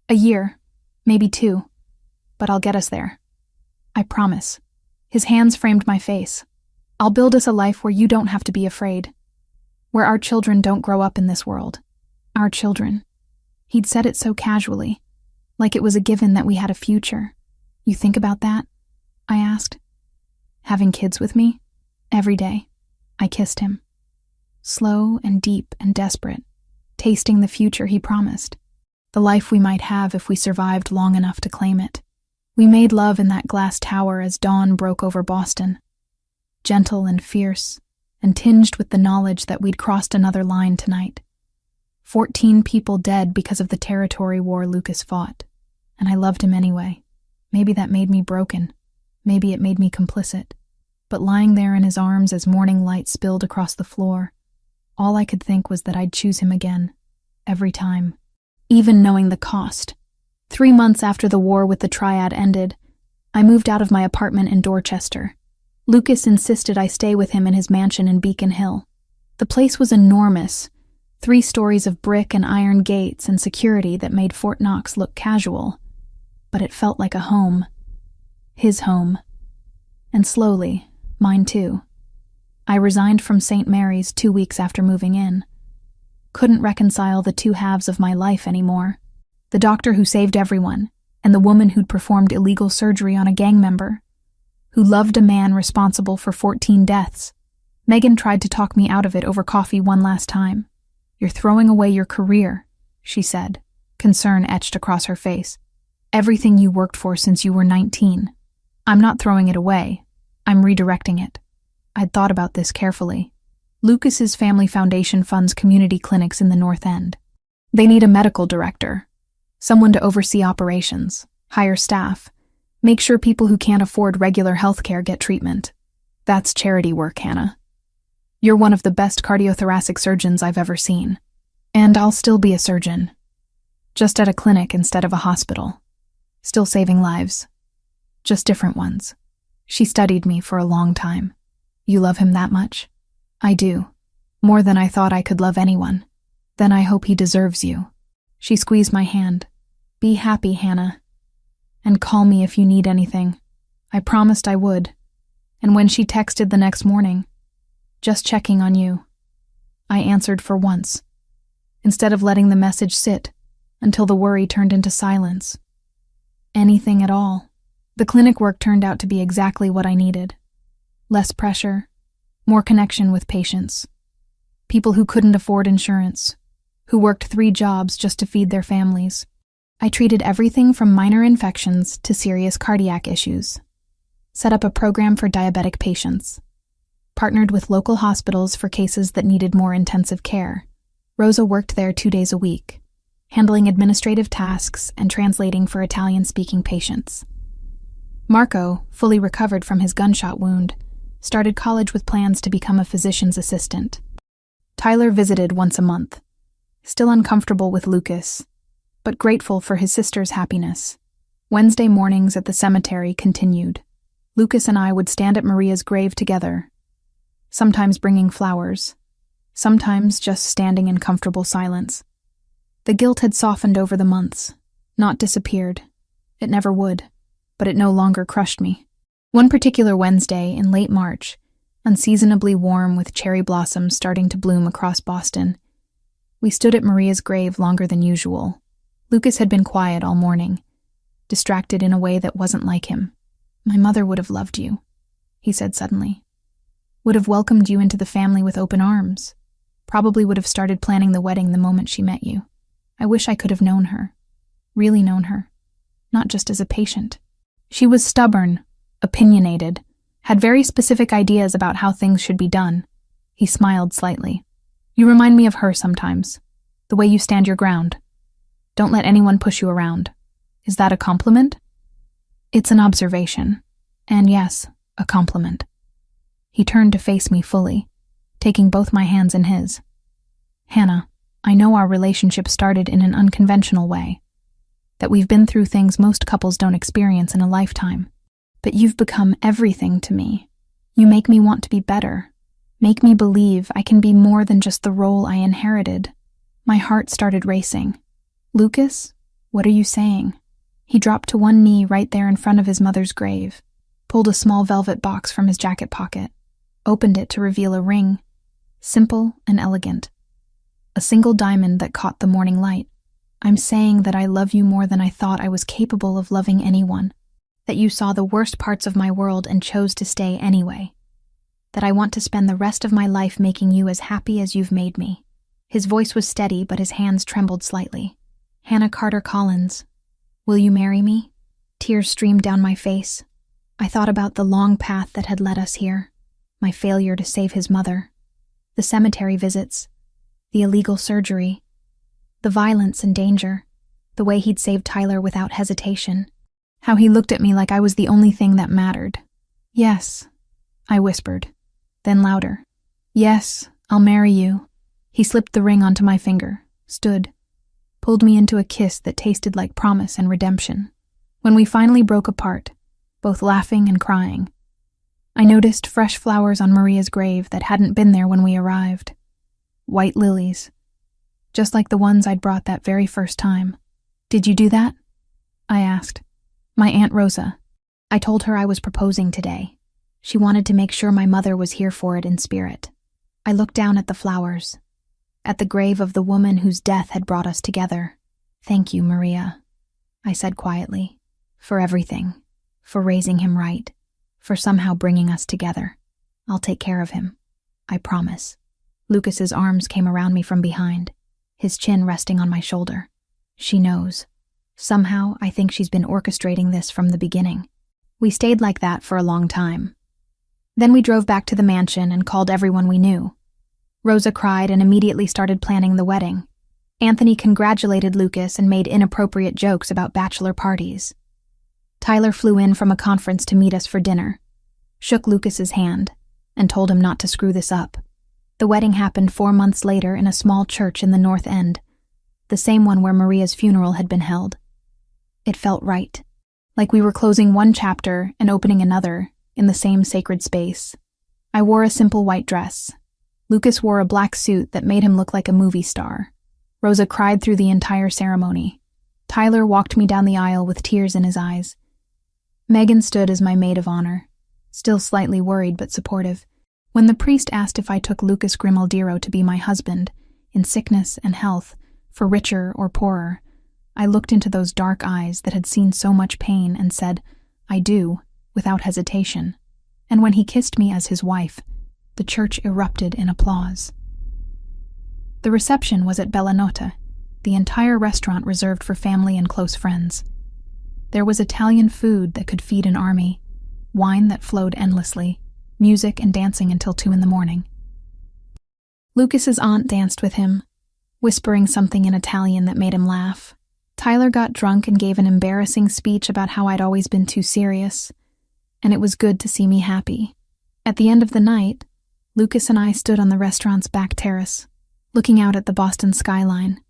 A year, maybe 2, but I'll get us there. I promise. His hands framed my face. I'll build us a life where you don't have to be afraid. Where our children don't grow up in this world. Our children. He'd said it so casually, like it was a given that we had a future. You think about that? I asked. Having kids with me? Every day. I kissed him. Slow and deep and desperate, tasting the future he promised. The life we might have if we survived long enough to claim it. We made love in that glass tower as dawn broke over Boston. Gentle and fierce, and tinged with the knowledge that we'd crossed another line tonight. 14 people dead because of the territory war Lucas fought. And I loved him anyway. Maybe that made me broken. Maybe it made me complicit. But lying there in his arms as morning light spilled across the floor, all I could think was that I'd choose him again. Every time. Even knowing the cost. 3 months after the war with the triad ended, I moved out of my apartment in Dorchester. Lucas insisted I stay with him in his mansion in Beacon Hill. The place was enormous, 3 stories of brick and iron gates and security that made Fort Knox look casual, but it felt like a home. His home. And slowly, mine too. I resigned from St. Mary's 2 weeks after moving in. Couldn't reconcile the 2 halves of my life anymore. The doctor who saved everyone, and the woman who'd performed illegal surgery on a gang member, who loved a man responsible for 14 deaths. Megan tried to talk me out of it over coffee one last time. "You're throwing away your career," she said, concern etched across her face. "Everything you worked for since you were 19. I'm not throwing it away. I'm redirecting it." I'd thought about this carefully. Lucas's family foundation funds community clinics in the North End. They need a medical director, someone to oversee operations, hire staff, make sure people who can't afford regular health care get treatment. That's charity work, Hannah. You're one of the best cardiothoracic surgeons I've ever seen. And I'll still be a surgeon. Just at a clinic instead of a hospital. Still saving lives. Just different ones. She studied me for a long time. You love him that much? I do. More than I thought I could love anyone. Then I hope he deserves you. She squeezed my hand. Be happy, Hannah. And call me if you need anything. I promised I would. And when she texted the next morning, just checking on you, I answered for once, instead of letting the message sit until the worry turned into silence. Anything at all. The clinic work turned out to be exactly what I needed. Less pressure, more connection with patients. People who couldn't afford insurance, who worked 3 jobs just to feed their families. I treated everything from minor infections to serious cardiac issues. Set up a program for diabetic patients. Partnered with local hospitals for cases that needed more intensive care. Rosa worked there 2 days a week, handling administrative tasks and translating for Italian-speaking patients. Marco, fully recovered from his gunshot wound, started college with plans to become a physician's assistant. Tyler visited once a month, still uncomfortable with Lucas, but grateful for his sister's happiness. Wednesday mornings at the cemetery continued. Lucas and I would stand at Maria's grave together, sometimes bringing flowers, sometimes just standing in comfortable silence. The guilt had softened over the months, not disappeared. It never would, but it no longer crushed me. One particular Wednesday in late March, unseasonably warm with cherry blossoms starting to bloom across Boston, we stood at Maria's grave longer than usual. Lucas had been quiet all morning, distracted in a way that wasn't like him. "My mother would have loved you," he said suddenly. "Would have welcomed you into the family with open arms. Probably would have started planning the wedding the moment she met you. I wish I could have known her. Really known her. Not just as a patient." She was stubborn, opinionated, had very specific ideas about how things should be done. He smiled slightly. "You remind me of her sometimes. The way you stand your ground. Don't let anyone push you around. Is that a compliment?" "It's an observation. And yes, a compliment." He turned to face me fully, taking both my hands in his. "Hannah, I know our relationship started in an unconventional way, that we've been through things most couples don't experience in a lifetime. But you've become everything to me. You make me want to be better. Make me believe I can be more than just the role I inherited." My heart started racing. "Lucas, what are you saying?" He dropped to one knee right there in front of his mother's grave, pulled a small velvet box from his jacket pocket, opened it to reveal a ring, simple and elegant. A single diamond that caught the morning light. "I'm saying that I love you more than I thought I was capable of loving anyone. That you saw the worst parts of my world and chose to stay anyway. That I want to spend the rest of my life making you as happy as you've made me." His voice was steady, but his hands trembled slightly. "Hannah Carter Collins, will you marry me?" Tears streamed down my face. I thought about the long path that had led us here, my failure to save his mother, the cemetery visits, the illegal surgery, the violence and danger, the way he'd saved Tyler without hesitation, how he looked at me like I was the only thing that mattered. "Yes," I whispered, then louder. "Yes, I'll marry you." He slipped the ring onto my finger, stood, pulled me into a kiss that tasted like promise and redemption. When we finally broke apart, both laughing and crying, I noticed fresh flowers on Maria's grave that hadn't been there when we arrived. White lilies, just like the ones I'd brought that very first time. "Did you do that?" I asked. "My Aunt Rosa. I told her I was proposing today. She wanted to make sure my mother was here for it in spirit." I looked down at the flowers, at the grave of the woman whose death had brought us together. "Thank you, Maria," I said quietly, "for everything, for raising him right, for somehow bringing us together. I'll take care of him. I promise." Lucas's arms came around me from behind, his chin resting on my shoulder. "She knows. Somehow, I think she's been orchestrating this from the beginning." We stayed like that for a long time. Then we drove back to the mansion and called everyone we knew. Rosa cried and immediately started planning the wedding. Anthony congratulated Lucas and made inappropriate jokes about bachelor parties. Tyler flew in from a conference to meet us for dinner, shook Lucas's hand, and told him not to screw this up. The wedding happened 4 months later in a small church in the North End, the same one where Maria's funeral had been held. It felt right, like we were closing one chapter and opening another in the same sacred space. I wore a simple white dress. Lucas wore a black suit that made him look like a movie star. Rosa cried through the entire ceremony. Tyler walked me down the aisle with tears in his eyes. Megan stood as my maid of honor, still slightly worried but supportive. When the priest asked if I took Lucas Grimaldiro to be my husband, in sickness and health, for richer or poorer, I looked into those dark eyes that had seen so much pain and said, "I do," without hesitation. And when he kissed me as his wife, the church erupted in applause. The reception was at Bella Nota, the entire restaurant reserved for family and close friends. There was Italian food that could feed an army, wine that flowed endlessly, music and dancing until 2 a.m. Lucas's aunt danced with him, whispering something in Italian that made him laugh. Tyler got drunk and gave an embarrassing speech about how I'd always been too serious, and it was good to see me happy. At the end of the night, Lucas and I stood on the restaurant's back terrace, looking out at the Boston skyline.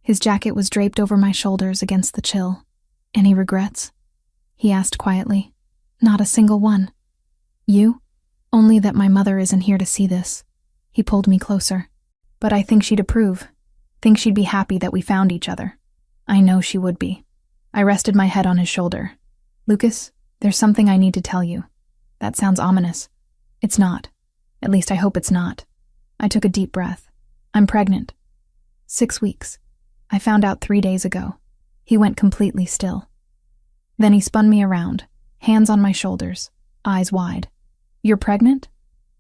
His jacket was draped over my shoulders against the chill. "Any regrets?" he asked quietly. "Not a single one." "You?" "Only that my mother isn't here to see this." He pulled me closer. "But I think she'd approve. Think she'd be happy that we found each other." "I know she would be." I rested my head on his shoulder. "Lucas, there's something I need to tell you." "That sounds ominous." "It's not. At least I hope it's not." I took a deep breath. "I'm pregnant. 6 weeks. I found out 3 days ago." He went completely still. Then he spun me around, hands on my shoulders, eyes wide. "You're pregnant?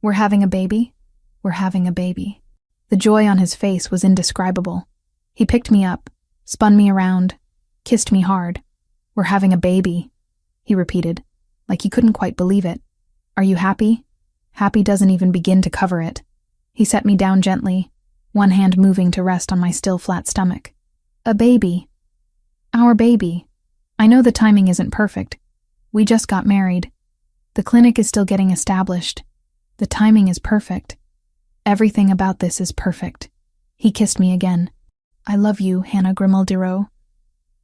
We're having a baby?" "We're having a baby." The joy on his face was indescribable. He picked me up, spun me around, kissed me hard. "We're having a baby," he repeated, like he couldn't quite believe it. "Are you happy?" "Happy doesn't even begin to cover it." He set me down gently, one hand moving to rest on my still flat stomach. "A baby. Our baby. I know the timing isn't perfect. We just got married. The clinic is still getting established. The timing is perfect. Everything about this is perfect." He kissed me again. "I love you, Hannah Grimaldiro.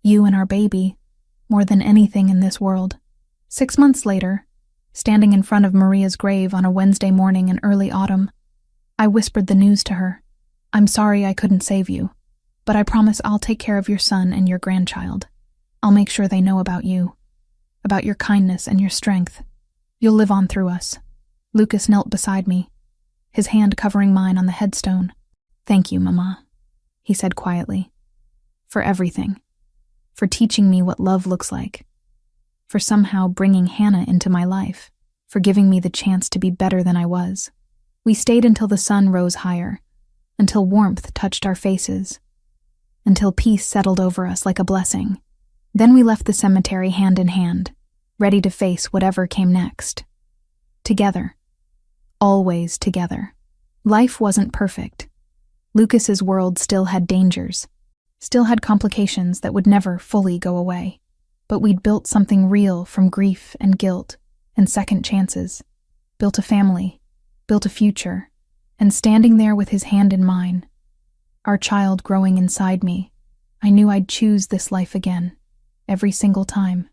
You and our baby, more than anything in this world." 6 months later, standing in front of Maria's grave on a Wednesday morning in early autumn, I whispered the news to her. "I'm sorry I couldn't save you, but I promise I'll take care of your son and your grandchild. I'll make sure they know about you, about your kindness and your strength. You'll live on through us." Lucas knelt beside me, his hand covering mine on the headstone. "Thank you, Mama," he said quietly, "for everything, for teaching me what love looks like, for somehow bringing Hannah into my life, for giving me the chance to be better than I was." We stayed until the sun rose higher, until warmth touched our faces, until peace settled over us like a blessing. Then we left the cemetery hand in hand, ready to face whatever came next. Together. Always together. Life wasn't perfect. Lucas's world still had dangers, still had complications that would never fully go away. But we'd built something real from grief and guilt and second chances. Built a family, built a future, and standing there with his hand in mine, our child growing inside me, I knew I'd choose this life again, every single time.